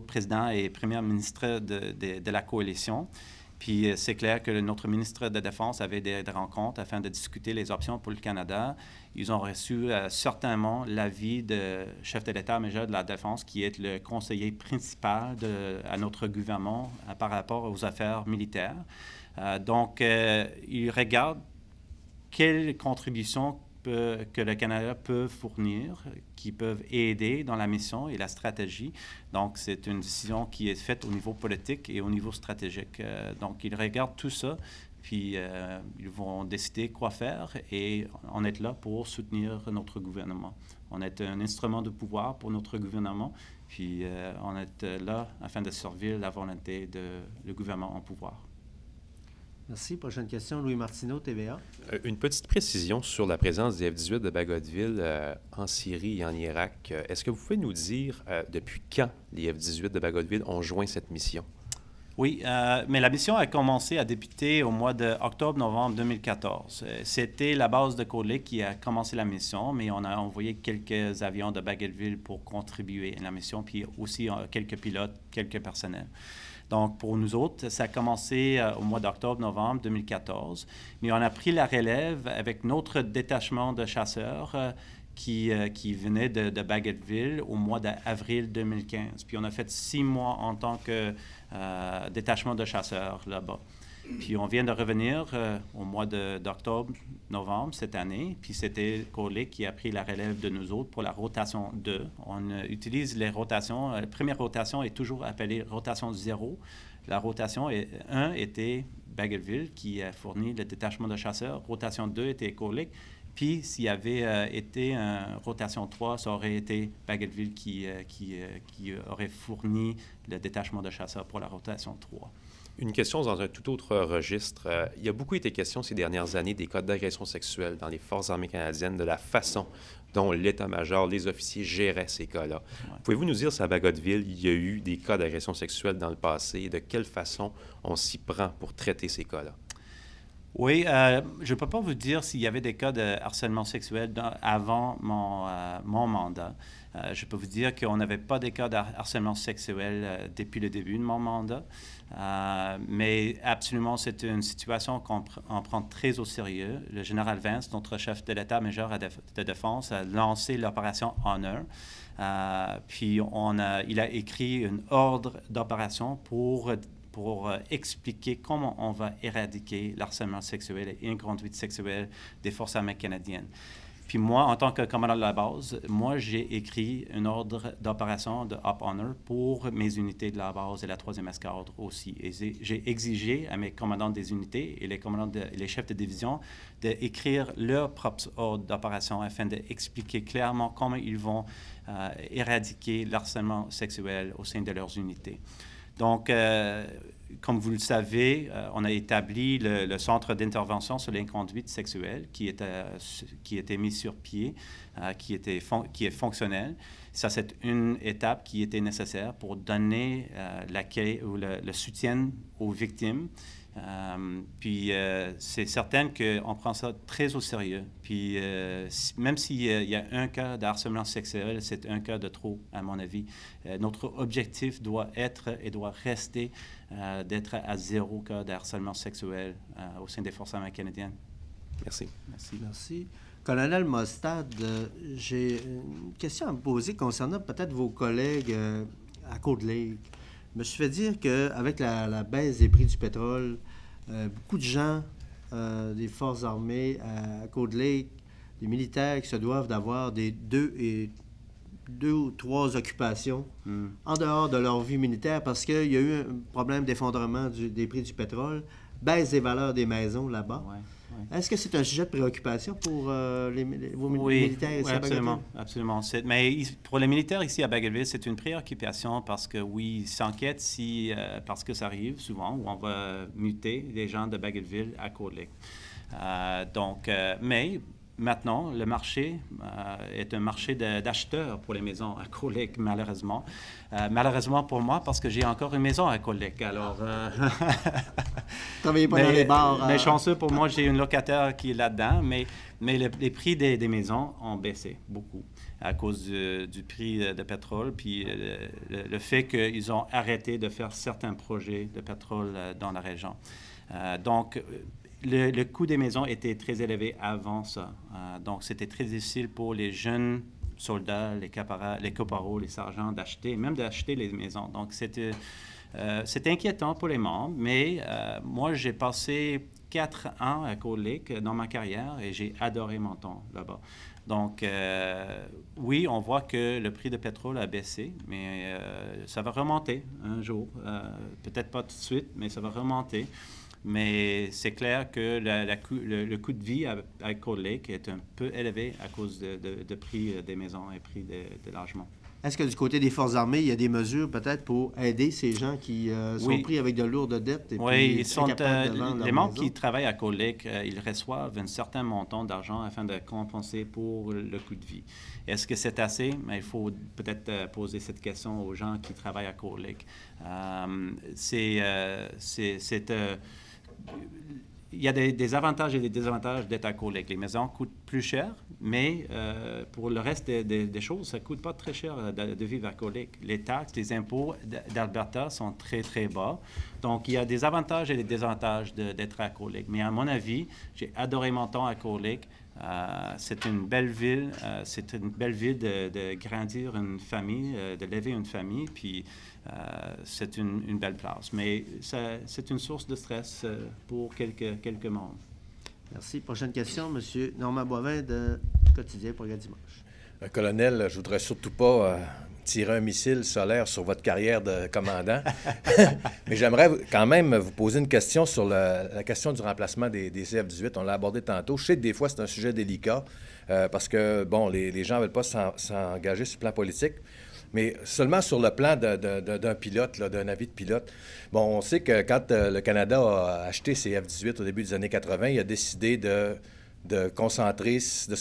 présidents et premiers ministres de la coalition. Puis c'est clair que notre ministre de Défense avait des rencontres afin de discuter les options pour le Canada. Ils ont reçu certainement l'avis du chef de l'État-major de la Défense, qui est le conseiller principal à notre gouvernement par rapport aux affaires militaires. Donc, il regarde quelles contributions que le Canada peut fournir, qui peuvent aider dans la mission et la stratégie. Donc, c'est une décision qui est faite au niveau politique et au niveau stratégique. Donc, ils regardent tout ça, puis ils vont décider quoi faire et on est là pour soutenir notre gouvernement. On est un instrument de pouvoir pour notre gouvernement, puis on est là afin de servir la volonté du gouvernement en pouvoir. Merci. Prochaine question, Louis Martineau, TVA. Une petite précision sur la présence des F-18 de Bagotville en Syrie et en Irak. Est-ce que vous pouvez nous dire depuis quand les F-18 de Bagotville ont joint cette mission? Oui, mais la mission a commencé à débuter au mois d'octobre-novembre 2014. C'était la base de Cold Lake qui a commencé la mission, mais on a envoyé quelques avions de Bagotville pour contribuer à la mission, puis aussi quelques pilotes, quelques personnels. Donc, pour nous autres, ça a commencé au mois d'octobre-novembre 2014, mais on a pris la relève avec notre détachement de chasseurs qui venait de Bagotville au mois d'avril 2015. Puis on a fait 6 mois en tant que détachement de chasseurs là-bas. Puis on vient de revenir au mois d'octobre-novembre cette année, puis c'était Cold Lake qui a pris la relève de nous autres pour la rotation 2. On utilise les rotations. La première rotation est toujours appelée rotation 0. La rotation 1 était Bagotville qui a fourni le détachement de chasseurs. Rotation 2 était Cold Lake. Puis s'il y avait été une rotation 3, ça aurait été Bagotville qui aurait fourni le détachement de chasseurs pour la rotation 3. Une question dans un tout autre registre. Il y a beaucoup été question ces dernières années des cas d'agression sexuelle dans les Forces armées canadiennes, de la façon dont l'État-major, les officiers géraient ces cas-là. Ouais. Pouvez-vous nous dire si à Bagotville, il y a eu des cas d'agression sexuelle dans le passé et de quelle façon on s'y prend pour traiter ces cas-là? Oui, je ne peux pas vous dire s'il y avait des cas de harcèlement sexuel avant mon mandat. Je peux vous dire qu'on n'avait pas des cas de harcèlement sexuel depuis le début de mon mandat. Mais absolument, c'est une situation qu'on prend très au sérieux. Le général Vance, notre chef de l'État-major de défense, a lancé l'opération Honor. Puis il a écrit un ordre d'opération pour expliquer comment on va éradiquer l'harcèlement sexuel et l'inconduite sexuelle des Forces armées canadiennes. Puis moi, en tant que commandant de la base, moi, j'ai écrit un ordre d'opération de Op Honor pour mes unités de la base et la 3e escadre aussi. Et j'ai exigé à mes commandants des unités et les chefs de division d'écrire leur propre ordre d'opération afin d'expliquer clairement comment ils vont éradiquer l'harcèlement sexuel au sein de leurs unités. Donc, comme vous le savez, on a établi le centre d'intervention sur l'inconduite sexuelle qui était mis sur pied, qui est fonctionnel. Ça, c'est une étape qui était nécessaire pour donner l'accueil ou le soutien aux victimes. Puis c'est certain qu'on prend ça très au sérieux. Puis même s'il y a un cas de harcèlement sexuel, c'est un cas de trop, à mon avis. Notre objectif doit être et doit rester d'être à 0 cas de harcèlement sexuel au sein des Forces armées canadiennes. Merci. Merci. Merci. Colonel Mostad, j'ai une question à me poser concernant peut-être vos collègues à Cold Lake. Je me suis fait dire qu'avec la baisse des prix du pétrole, beaucoup de gens des Forces armées à Cold Lake, des militaires qui se doivent d'avoir des 2 ou 3 occupations en dehors de leur vie militaire parce qu'il y a eu un problème d'effondrement des prix du pétrole, baisse des valeurs des maisons là-bas. Ouais. Est-ce que c'est un sujet de préoccupation pour vos militaires ici oui, à absolument, Bagotville? absolument. Mais pour les militaires ici à Bagotville, c'est une préoccupation parce que oui, ils s'inquiètent parce que ça arrive souvent où on va muter les gens de Bagotville à Cold Lake. Mais maintenant, le marché est un marché d'acheteurs pour les maisons à Cold Lake, malheureusement. Malheureusement pour moi, parce que j'ai encore une maison à Cold Lake. Alors, travaillez pas dans les bars. Mais chanceux pour moi, j'ai une locataire qui est là-dedans. Mais les prix des maisons ont baissé beaucoup à cause du prix de pétrole, puis le fait qu'ils ont arrêté de faire certains projets de pétrole dans la région. Le coût des maisons était très élevé avant ça. Donc, c'était très difficile pour les jeunes soldats, les caporaux, les sergents même d'acheter les maisons. Donc, c'était inquiétant pour les membres, mais moi, j'ai passé 4 ans à Cold Lake dans ma carrière et j'ai adoré mon temps là-bas. Donc, oui, on voit que le prix de pétrole a baissé, mais ça va remonter un jour. Peut-être pas tout de suite, mais ça va remonter. Mais c'est clair que le coût de vie à Cold Lake est un peu élevé à cause de prix des maisons et prix des logements. Est-ce que du côté des Forces armées, il y a des mesures peut-être pour aider ces gens qui sont pris avec de lourdes dettes? Et oui, puis les membres qui travaillent à Cold Lake, ils reçoivent un certain montant d'argent afin de compenser pour le coût de vie. Est-ce que c'est assez? Mais il faut peut-être poser cette question aux gens qui travaillent à Cold Lake. Il y a des avantages et des désavantages d'être à Cold Lake. Les maisons coûtent plus cher, mais pour le reste des choses, ça ne coûte pas très cher de vivre à Cold Lake. Les taxes, les impôts d'Alberta sont très, très bas. Donc, il y a des avantages et des désavantages d'être à Cold Lake. Mais à mon avis, j'ai adoré mon temps à Cold Lake. C'est une belle ville. C'est une belle ville de grandir une famille, de lever une famille. Puis, c'est une belle place. Mais c'est une source de stress pour quelques membres. Merci. Prochaine question, M. Normand Boivin de Quotidien pour le dimanche. Colonel, je voudrais surtout pas tirer un missile solaire sur votre carrière de commandant. Mais j'aimerais quand même vous poser une question sur la question du remplacement des CF-18. On l'a abordé tantôt. Je sais que des fois, c'est un sujet délicat parce que, bon, les gens ne veulent pas s'engager sur le plan politique. Mais seulement sur le plan d'un pilote, d'un avis de pilote. Bon, on sait que quand le Canada a acheté ses F-18 au début des années 80, il a décidé de se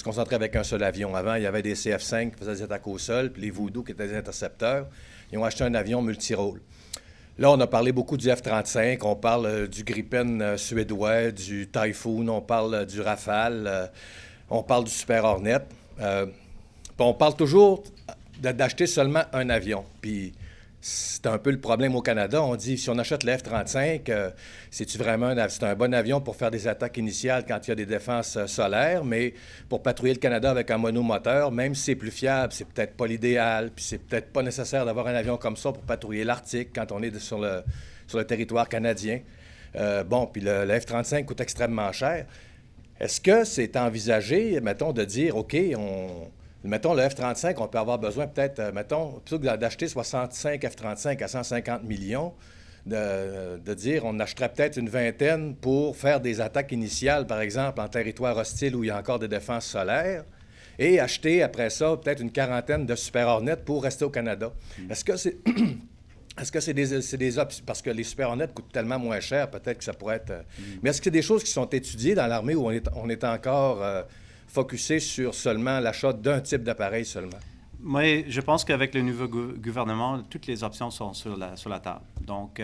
concentrer avec un seul avion. Avant, il y avait des CF-5 qui faisaient des attaques au sol, puis les Voodoo qui étaient des intercepteurs. Ils ont acheté un avion multirôle. Là, on a parlé beaucoup du F-35, on parle du Gripen suédois, du Typhoon, on parle du Rafale, on parle du Super Hornet. On parle toujours d'acheter seulement un avion. Puis c'est un peu le problème au Canada. On dit, si on achète le F-35, c'est un bon avion pour faire des attaques initiales quand il y a des défenses solaires, mais pour patrouiller le Canada avec un monomoteur, même si c'est plus fiable, c'est peut-être pas l'idéal, puis c'est peut-être pas nécessaire d'avoir un avion comme ça pour patrouiller l'Arctique quand on est sur le territoire canadien. Puis le F-35 coûte extrêmement cher. Est-ce que c'est envisagé, mettons, de dire, OK, mettons, le F-35, on peut avoir besoin peut-être, plutôt que d'acheter 65 F-35 à 150 millions, de dire on achèterait peut-être une vingtaine pour faire des attaques initiales, par exemple, en territoire hostile où il y a encore des défenses solaires, et acheter après ça peut-être une quarantaine de Super Hornet pour rester au Canada. Est-ce que c'est... Est-ce que c'est des options? Parce que les Super Hornet coûtent tellement moins cher, peut-être que ça pourrait être... Mais est-ce que c'est des choses qui sont étudiées dans l'armée où on est encore... focusé sur seulement l'achat d'un type d'appareil seulement? Oui, je pense qu'avec le nouveau gouvernement, toutes les options sont sur la table. Donc,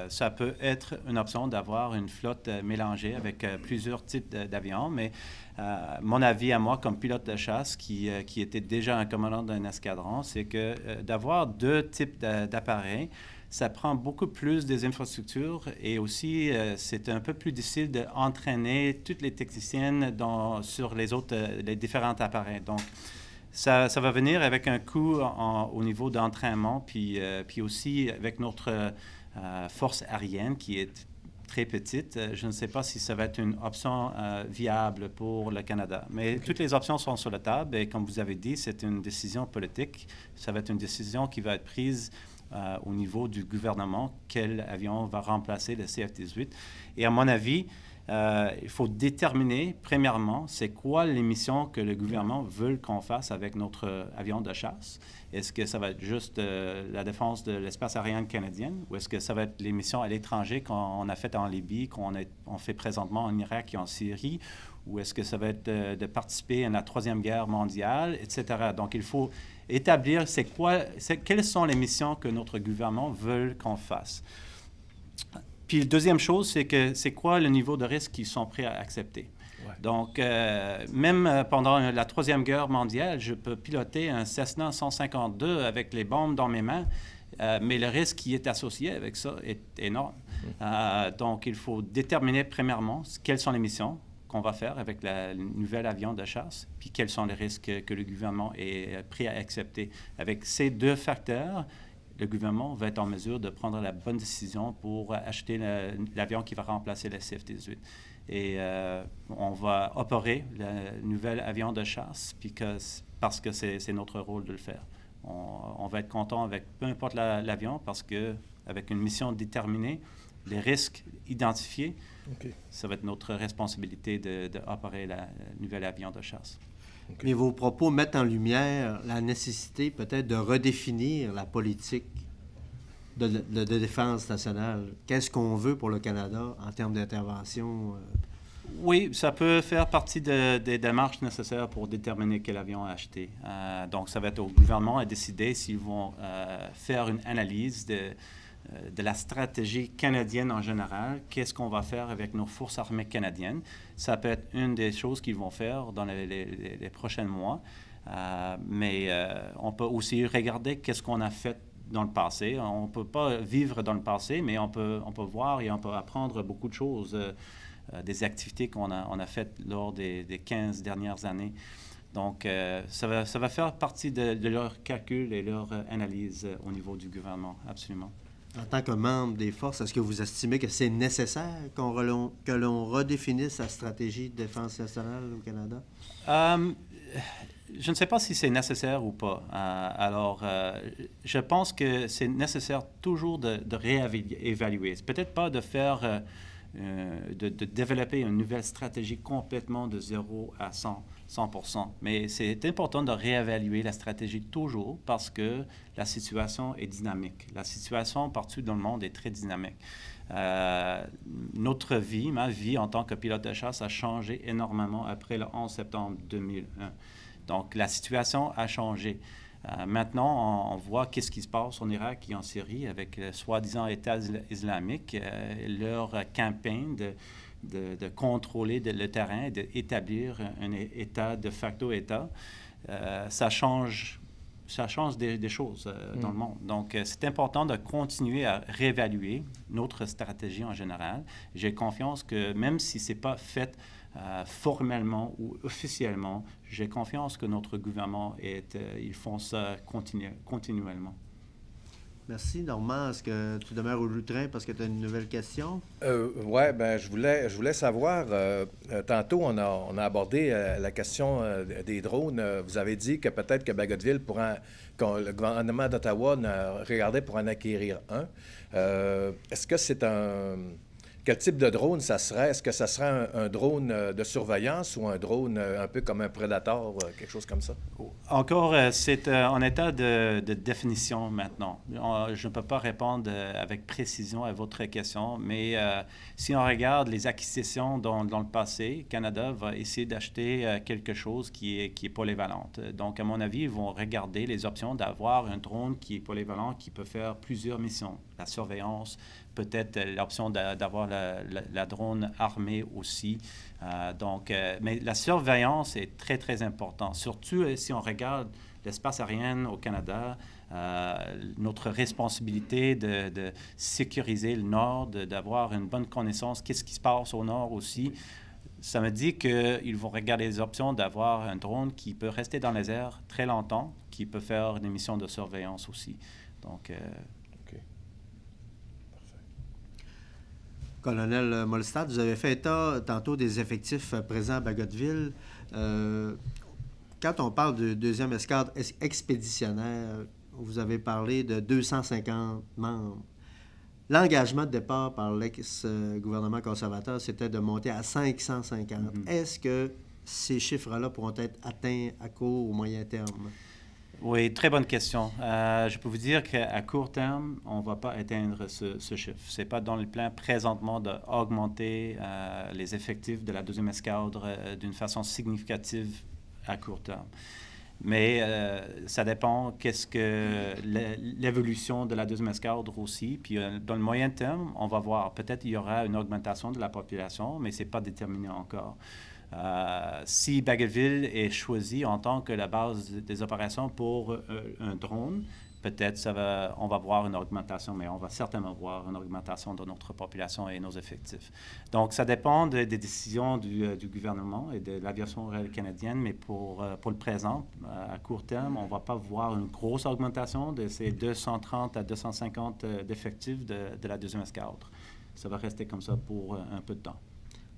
ça peut être une option d'avoir une flotte mélangée avec plusieurs types d'avions, mais mon avis à moi, comme pilote de chasse qui était déjà un commandant d'un escadron, c'est que d'avoir 2 types d'appareils, ça prend beaucoup plus des infrastructures et aussi, c'est un peu plus difficile d'entraîner toutes les techniciennes sur les différents appareils. Donc, ça va venir avec un coût au niveau d'entraînement, puis aussi avec notre force aérienne qui est très petite. Je ne sais pas si ça va être une option viable pour le Canada. Mais toutes les options sont sur la table et comme vous avez dit, c'est une décision politique. Ça va être une décision qui va être prise au niveau du gouvernement quel avion va remplacer le CF-18. Et à mon avis, il faut déterminer, premièrement, c'est quoi les missions que le gouvernement veut qu'on fasse avec notre avion de chasse. Est-ce que ça va être juste la défense de l'espace aérien canadien ou est-ce que ça va être les missions à l'étranger qu'on a faites en Libye, on fait présentement en Irak et en Syrie, ou est-ce que ça va être de participer à la Troisième Guerre mondiale, etc. Donc, il faut établir quelles sont les missions que notre gouvernement veut qu'on fasse. Puis, la deuxième chose, c'est quoi le niveau de risque qu'ils sont prêts à accepter. Ouais. Donc, même pendant la Troisième Guerre mondiale, je peux piloter un Cessna 152 avec les bombes dans mes mains, mais le risque qui est associé avec ça est énorme. Donc, il faut déterminer premièrement quelles sont les missions qu'on va faire avec le nouvel avion de chasse, puis quels sont les risques que le gouvernement est prêt à accepter. Avec ces deux facteurs, le gouvernement va être en mesure de prendre la bonne décision pour acheter l'avion qui va remplacer le CF-18. Et on va opérer le nouvel avion de chasse parce que c'est notre rôle de le faire. On va être content avec peu importe l'avion parce qu'avec une mission déterminée, les risques identifiés, ça va être notre responsabilité d'opérer le nouvel avion de chasse. Okay. Mais vos propos mettent en lumière la nécessité peut-être de redéfinir la politique de défense nationale. Qu'est-ce qu'on veut pour le Canada en termes d'intervention? Oui, ça peut faire partie des démarches nécessaires pour déterminer quel avion acheter. Donc, ça va être au gouvernement à décider s'ils vont faire une analyse de la stratégie canadienne en général. Qu'est-ce qu'on va faire avec nos forces armées canadiennes? Ça peut être une des choses qu'ils vont faire dans les prochains mois. Mais on peut aussi regarder qu'est-ce qu'on a fait dans le passé. On ne peut pas vivre dans le passé, mais on peut voir et on peut apprendre beaucoup de choses des activités qu'on a faites lors des 15 dernières années. Donc, ça va faire partie de leur calcul et leur analyse au niveau du gouvernement, absolument. En tant que membre des forces, est-ce que vous estimez que c'est nécessaire que l'on redéfinisse la stratégie de défense nationale au Canada? Je ne sais pas si c'est nécessaire ou pas. Je pense que c'est nécessaire toujours de réévaluer. C'est peut-être pas de faire, de développer une nouvelle stratégie complètement de 0 à 100%. Mais c'est important de réévaluer la stratégie toujours parce que la situation est dynamique. La situation partout dans le monde est très dynamique. Notre vie, ma vie en tant que pilote de chasse a changé énormément après le 11 septembre 2001. Donc, la situation a changé. Maintenant, on voit qu'est-ce qui se passe en Irak et en Syrie avec le soi-disant État islamique, leur campagne de contrôler le terrain, d'établir un État, de facto État. Ça change des choses dans le monde. Donc, c'est important de continuer à réévaluer notre stratégie en général. J'ai confiance que même si ce n'est pas fait formellement ou officiellement, j'ai confiance que notre gouvernement, ils font ça continuellement. Merci. Normand, est-ce que tu demeures au lutrin parce que tu as une nouvelle question? Oui, bien, je voulais savoir, tantôt, on a abordé la question des drones. Vous avez dit que peut-être que Bagotville, le gouvernement d'Ottawa regardait pour en acquérir un. Est-ce que c'est quel type de drone ça serait? Est-ce que ça serait un drone de surveillance ou un drone un peu comme un Predator, quelque chose comme ça? Encore, c'est en état de définition maintenant. Je ne peux pas répondre avec précision à votre question, mais si on regarde les acquisitions dans le passé, Canada va essayer d'acheter quelque chose qui est polyvalente. Donc, à mon avis, ils vont regarder les options d'avoir un drone qui est polyvalent, qui peut faire plusieurs missions. La surveillance, peut-être l'option d'avoir la drone armée aussi. Mais la surveillance est très, très importante. Surtout si on regarde l'espace aérien au Canada, notre responsabilité de sécuriser le Nord, d'avoir une bonne connaissance, qu'est-ce qui se passe au Nord aussi. Ça me dit qu'ils vont regarder les options d'avoir un drone qui peut rester dans les airs très longtemps, qui peut faire des missions de surveillance aussi. Donc, Colonel Molstad, vous avez fait état tantôt des effectifs présents à Bagotville. Quand on parle de deuxième escadre expéditionnaire, vous avez parlé de 250 membres. L'engagement de départ par l'ex-gouvernement conservateur, c'était de monter à 550. Est-ce que ces chiffres-là pourront être atteints à court ou moyen terme? Oui, très bonne question. Je peux vous dire qu'à court terme, on ne va pas atteindre ce chiffre. Ce n'est pas dans le plan présentement d'augmenter les effectifs de la deuxième escadre d'une façon significative à court terme. Mais ça dépend qu'est-ce que l'évolution de la deuxième escadre aussi. Puis dans le moyen terme, on va voir. Peut-être il y aura une augmentation de la population, mais ce n'est pas déterminé encore. Si Bagotville est choisi en tant que la base des opérations pour un drone, peut-être on va voir une augmentation, mais on va certainement voir une augmentation de notre population et nos effectifs. Donc, ça dépend des décisions du gouvernement et de l'aviation canadienne, mais pour le présent, à court terme, on ne va pas voir une grosse augmentation de ces 230 à 250 d'effectifs de la deuxième escadre. Ça va rester comme ça pour un peu de temps.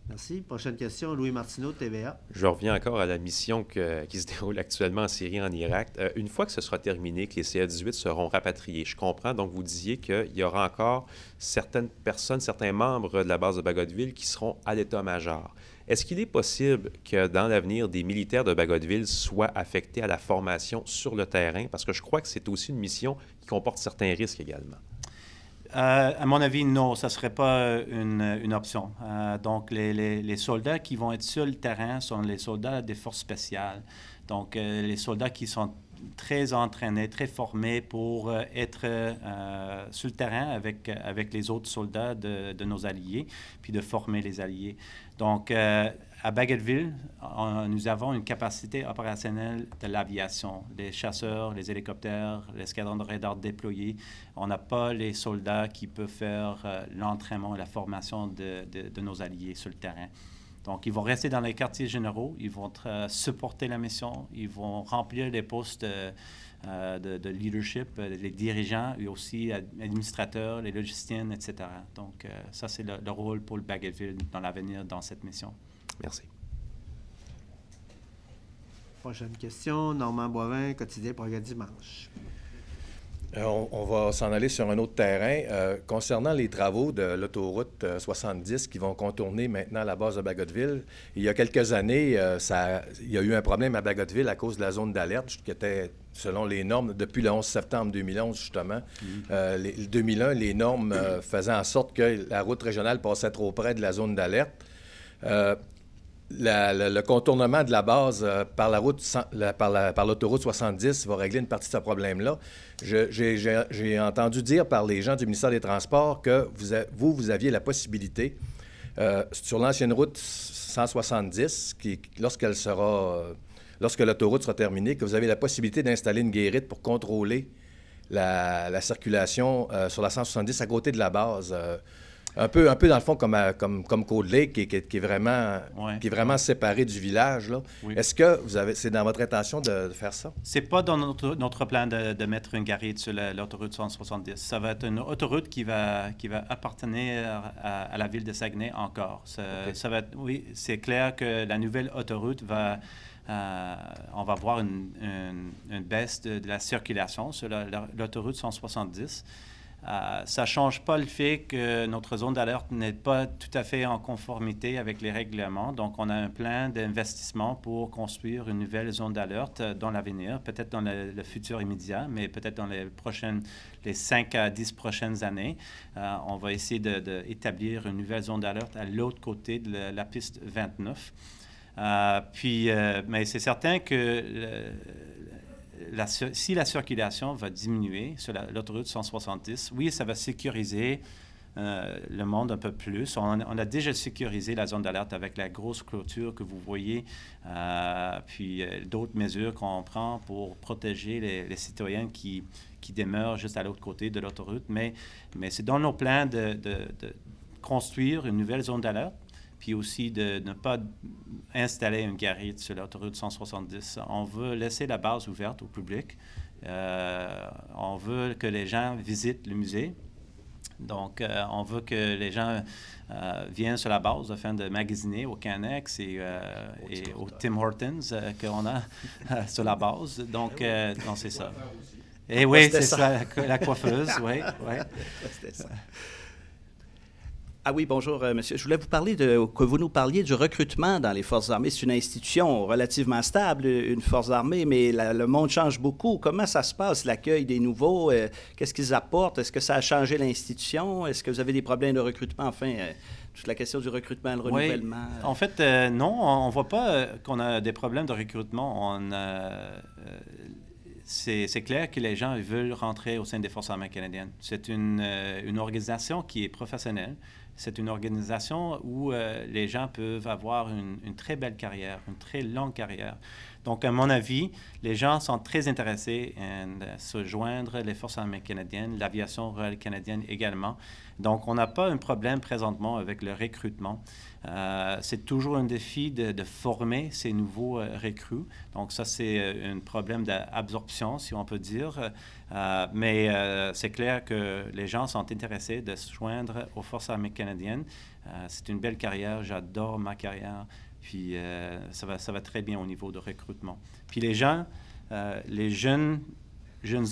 Merci. Prochaine question, Louis Martineau, TVA. Je reviens encore à la mission qui se déroule actuellement en Syrie, en Irak. Une fois que ce sera terminé, que les CF-18 seront rapatriés, je comprends, donc vous disiez qu'il y aura encore certaines personnes, certains membres de la base de Bagotville qui seront à l'état-major. Est-ce qu'il est possible que dans l'avenir, des militaires de Bagotville soient affectés à la formation sur le terrain? Parce que je crois que c'est aussi une mission qui comporte certains risques également. À mon avis, non, ça ne serait pas une option. Donc, les soldats qui vont être sur le terrain sont les soldats des forces spéciales. Donc, les soldats qui sont très entraînés, très formés pour être sur le terrain avec les autres soldats de nos alliés, puis de former les alliés. Donc, à Bagotville, nous avons une capacité opérationnelle de l'aviation. Les chasseurs, les hélicoptères, l'escadron de radar déployés. On n'a pas les soldats qui peuvent faire l'entraînement et la formation de nos alliés sur le terrain. Donc, ils vont rester dans les quartiers généraux, ils vont supporter la mission, ils vont remplir les postes de leadership, les dirigeants et aussi administrateurs, les logisticiens, etc. Donc, ça, c'est le rôle pour le Bagotville dans l'avenir dans cette mission. Merci. Prochaine question, Normand Boivin, Quotidien Progrès Dimanche. On va s'en aller sur un autre terrain. Concernant les travaux de l'autoroute 70 qui vont contourner maintenant la base de Bagotville, il y a quelques années, il y a eu un problème à Bagotville à cause de la zone d'alerte qui était, selon les normes, depuis le 11 septembre 2011, justement. 2001, les normes faisaient en sorte que la route régionale passait trop près de la zone d'alerte. Le contournement de la base par l'autoroute 70 va régler une partie de ce problème-là. J'ai entendu dire par les gens du ministère des Transports que vous aviez la possibilité, sur l'ancienne route 170, lorsque l'autoroute sera terminée, que vous avez la possibilité d'installer une guérite pour contrôler la circulation sur la 170 à côté de la base. Un peu dans le fond comme Cold Lake, qui est vraiment séparé du village, là. Oui. Est-ce que c'est dans votre intention de faire ça? C'est pas dans notre plan de mettre une garite sur l'autoroute 170. Ça va être une autoroute qui va appartenir à la ville de Saguenay encore. Ça va être, oui, c'est clair que la nouvelle autoroute va... on va voir une baisse de la circulation sur l'autoroute 170. Ça ne change pas le fait que notre zone d'alerte n'est pas tout à fait en conformité avec les règlements. Donc, on a un plan d'investissement pour construire une nouvelle zone d'alerte dans l'avenir, peut-être dans le futur immédiat, mais peut-être dans les 5 à 10 prochaines années. On va essayer d'établir une nouvelle zone d'alerte à l'autre côté de la piste 29. Mais c'est certain que... si la circulation va diminuer sur l'autoroute 170, oui, ça va sécuriser le monde un peu plus. On a déjà sécurisé la zone d'alerte avec la grosse clôture que vous voyez, puis d'autres mesures qu'on prend pour protéger les citoyens qui demeurent juste à l'autre côté de l'autoroute. Mais c'est dans nos plans de construire une nouvelle zone d'alerte, puis aussi de ne pas installer une garite sur l'autoroute 170. On veut laisser la base ouverte au public. On veut que les gens visitent le musée. Donc, on veut que les gens viennent sur la base afin de magasiner au Canex et au Tim Hortons qu'on a sur la base. Donc c'est ça. Et oui, c'est ça, la coiffeuse, oui. C'était ça. Ah oui, bonjour, monsieur. Je voulais vous parler que vous nous parliez du recrutement dans les Forces armées. C'est une institution relativement stable, une force armée, mais le monde change beaucoup. Comment ça se passe, l'accueil des nouveaux? Qu'est-ce qu'ils apportent? Est-ce que ça a changé l'institution? Est-ce que vous avez des problèmes de recrutement? Enfin, toute la question du recrutement, le renouvellement. En fait, non, on ne voit pas qu'on a des problèmes de recrutement. C'est clair que les gens veulent rentrer au sein des Forces armées canadiennes. C'est une organisation qui est professionnelle. C'est une organisation où les gens peuvent avoir une très belle carrière, une très longue carrière. Donc, à mon avis, les gens sont très intéressés à se joindre les Forces armées canadiennes, l'aviation royale canadienne également. Donc, on n'a pas un problème présentement avec le recrutement. C'est toujours un défi de former ces nouveaux recrues. Donc, ça, c'est un problème d'absorption, si on peut dire. Mais c'est clair que les gens sont intéressés de se joindre aux Forces armées canadiennes. C'est une belle carrière. J'adore ma carrière. Puis ça va très bien au niveau de recrutement. Puis les gens, les jeunes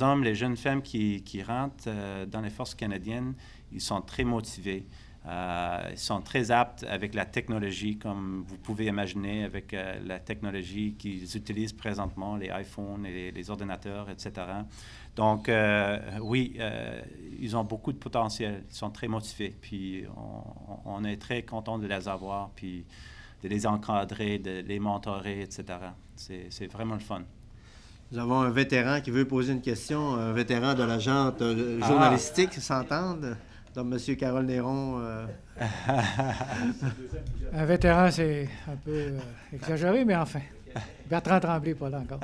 hommes, les jeunes femmes qui rentrent dans les Forces canadiennes, ils sont très motivés. Ils sont très aptes avec la technologie, comme vous pouvez imaginer, avec la technologie qu'ils utilisent présentement, les iPhones, les ordinateurs, etc. Donc, oui, ils ont beaucoup de potentiel. Ils sont très motivés. Puis, on est très content de les avoir, puis de les encadrer, de les mentorer, etc. C'est vraiment le fun. Nous avons un vétéran qui veut poser une question, un vétéran de la jante journalistique, s'entendre. Donc, M. Carole Néron. Un vétéran, c'est un peu exagéré, mais enfin. Bertrand Tremblay, pas là encore.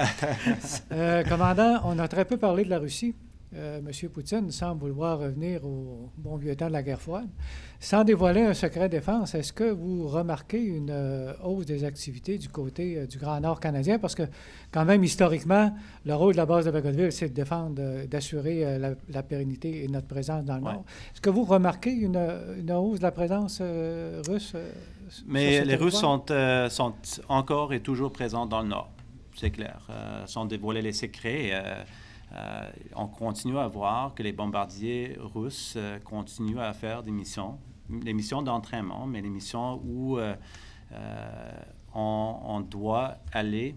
Commandant, on a très peu parlé de la Russie. M. Poutine semble vouloir revenir au bon vieux temps de la guerre froide. Sans dévoiler un secret défense, est-ce que vous remarquez une hausse des activités du côté du Grand Nord canadien? Parce que, quand même, historiquement, le rôle de la base de Bagotville, c'est de défendre, d'assurer la pérennité et notre présence dans le Nord. Est-ce que vous remarquez une hausse de la présence russe? Mais les Russes sont encore et toujours présents dans le Nord, c'est clair. Sans dévoiler les secrets, on continue à voir que les bombardiers russes continuent à faire des missions d'entraînement, mais des missions où on doit aller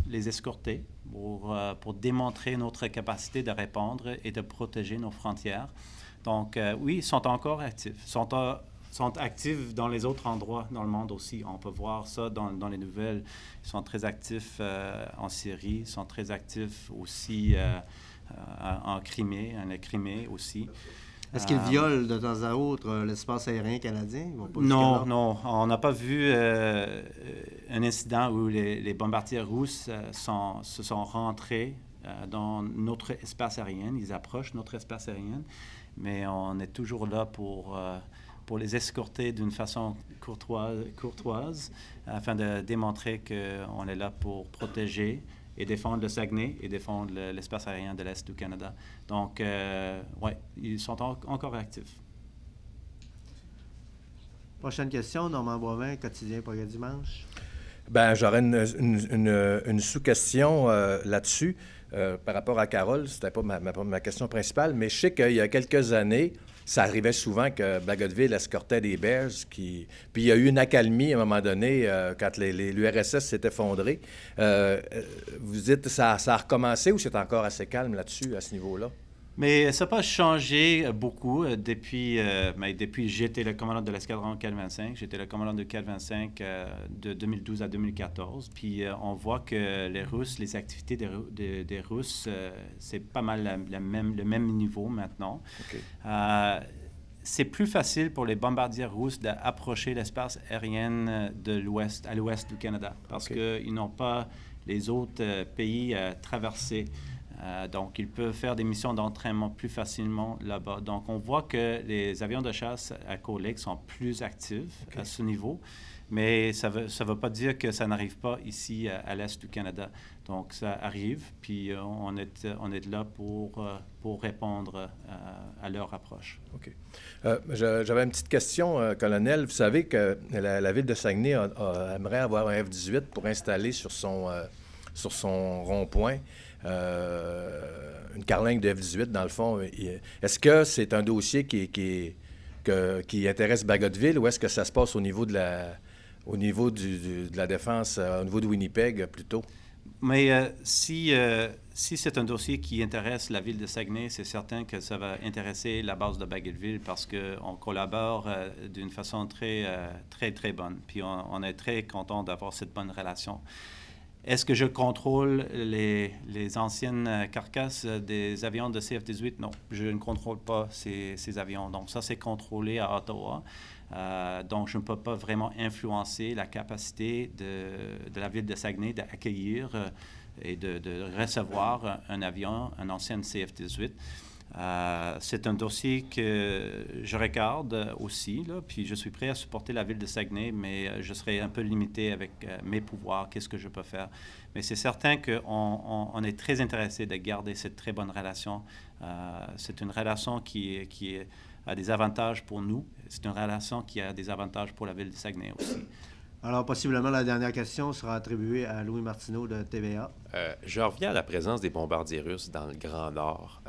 les escorter pour démontrer notre capacité de répondre et de protéger nos frontières. Donc, oui, ils sont encore actifs. Sont actifs dans les autres endroits dans le monde aussi. On peut voir ça dans les nouvelles. Ils sont très actifs en Syrie, ils sont très actifs aussi en Crimée, aussi. Est-ce qu'ils violent de temps à autre l'espace aérien canadien? Non, on n'a pas vu un incident où les bombardiers russes se sont rentrés dans notre espace aérien. Ils approchent notre espace aérien, mais on est toujours là pour les escorter d'une façon courtoise afin de démontrer qu'on est là pour protéger et défendre le Saguenay et défendre l'espace aérien de l'Est du Canada. Donc, oui, ils sont encore actifs. Prochaine question, Normand Boivin, Quotidien Progrès Dimanche. Bien, j'aurais une sous-question là-dessus par rapport à Carole. C'était pas ma question principale, mais je sais qu'il y a quelques années, ça arrivait souvent que Bagotville escortait des Bears. Puis il y a eu une accalmie à un moment donné quand l'URSS s'est effondré. Vous dites ça a recommencé ou c'est encore assez calme là-dessus, à ce niveau-là? Mais ça n'a pas changé beaucoup depuis que j'étais le commandant de l'escadron 425. J'étais le commandant de 425 de 2012 à 2014. Puis on voit que les activités des Russes, c'est pas mal le même niveau maintenant. Okay. C'est plus facile pour les bombardiers russes d'approcher l'espace aérien à l'ouest du Canada parce qu'ils n'ont pas les autres pays à traverser. Donc, ils peuvent faire des missions d'entraînement plus facilement là-bas. Donc, on voit que les avions de chasse à Cold Lake sont plus actifs à ce niveau, mais ça veut pas dire que ça n'arrive pas ici à l'Est du Canada. Donc, ça arrive, puis on est là pour répondre à leur approche. OK. J'avais une petite question, colonel. Vous savez que la ville de Saguenay aimerait avoir un F-18 pour installer sur son rond-point. une carlingue de F-18, dans le fond. Est-ce que c'est un dossier qui intéresse Bagotville ou est-ce que ça se passe au niveau de la défense, au niveau de Winnipeg plutôt? Mais si c'est un dossier qui intéresse la ville de Saguenay, c'est certain que ça va intéresser la base de Bagotville parce qu'on collabore d'une façon très, très bonne. Puis on est très content d'avoir cette bonne relation. Est-ce que je contrôle les anciennes carcasses des avions de CF-18? Non, je ne contrôle pas ces avions. Donc ça, c'est contrôlé à Ottawa. Donc, je ne peux pas vraiment influencer la capacité de la ville de Saguenay d'accueillir et de recevoir un avion, un ancien CF-18. C'est un dossier que je regarde aussi, là, puis je suis prêt à supporter la ville de Saguenay, mais je serai un peu limité avec mes pouvoirs, qu'est-ce que je peux faire. Mais c'est certain qu'on est très intéressé de garder cette très bonne relation. C'est une relation qui a des avantages pour nous. C'est une relation qui a des avantages pour la ville de Saguenay aussi. Alors, possiblement, la dernière question sera attribuée à Louis Martineau de TVA. Je reviens à la présence des bombardiers russes dans le Grand Nord.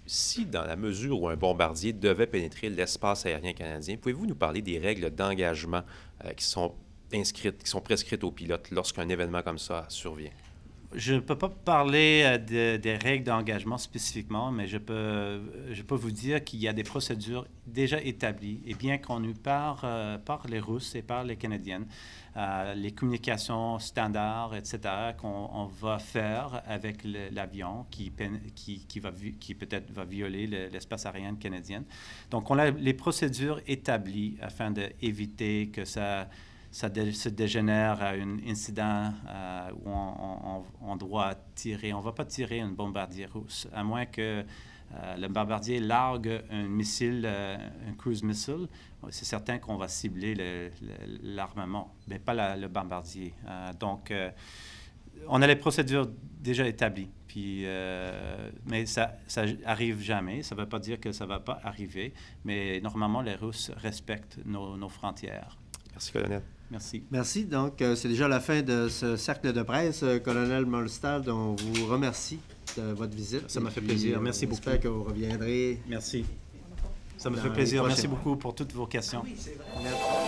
Si, dans la mesure où un bombardier devait pénétrer l'espace aérien canadien, pouvez-vous nous parler des règles d'engagement qui sont prescrites aux pilotes lorsqu'un événement comme ça survient? Je ne peux pas parler des règles d'engagement spécifiquement, mais je peux vous dire qu'il y a des procédures déjà établies et bien connues par les Russes et par les Canadiennes. Les communications standards, etc., qu'on va faire avec l'avion qui peut-être va violer l'espace aérien canadien. Donc, on a les procédures établies afin d'éviter que ça se dégénère à un incident où on doit tirer. On ne va pas tirer un bombardier russe, à moins que le bombardier largue un missile, un cruise missile. C'est certain qu'on va cibler l'armement, mais pas le bombardier. Donc, on a les procédures déjà établies. Puis, mais ça arrive jamais. Ça ne veut pas dire que ça ne va pas arriver, mais normalement, les Russes respectent nos frontières. Merci, colonel. Merci. Merci. Donc, c'est déjà la fin de ce cercle de presse. Colonel Molstad, on vous remercie de votre visite. Ça m'a fait plaisir. Merci beaucoup. J'espère que vous reviendrez. Merci. Ça me fait plaisir. Merci beaucoup pour toutes vos questions. Ah oui, c'est vrai. Merci.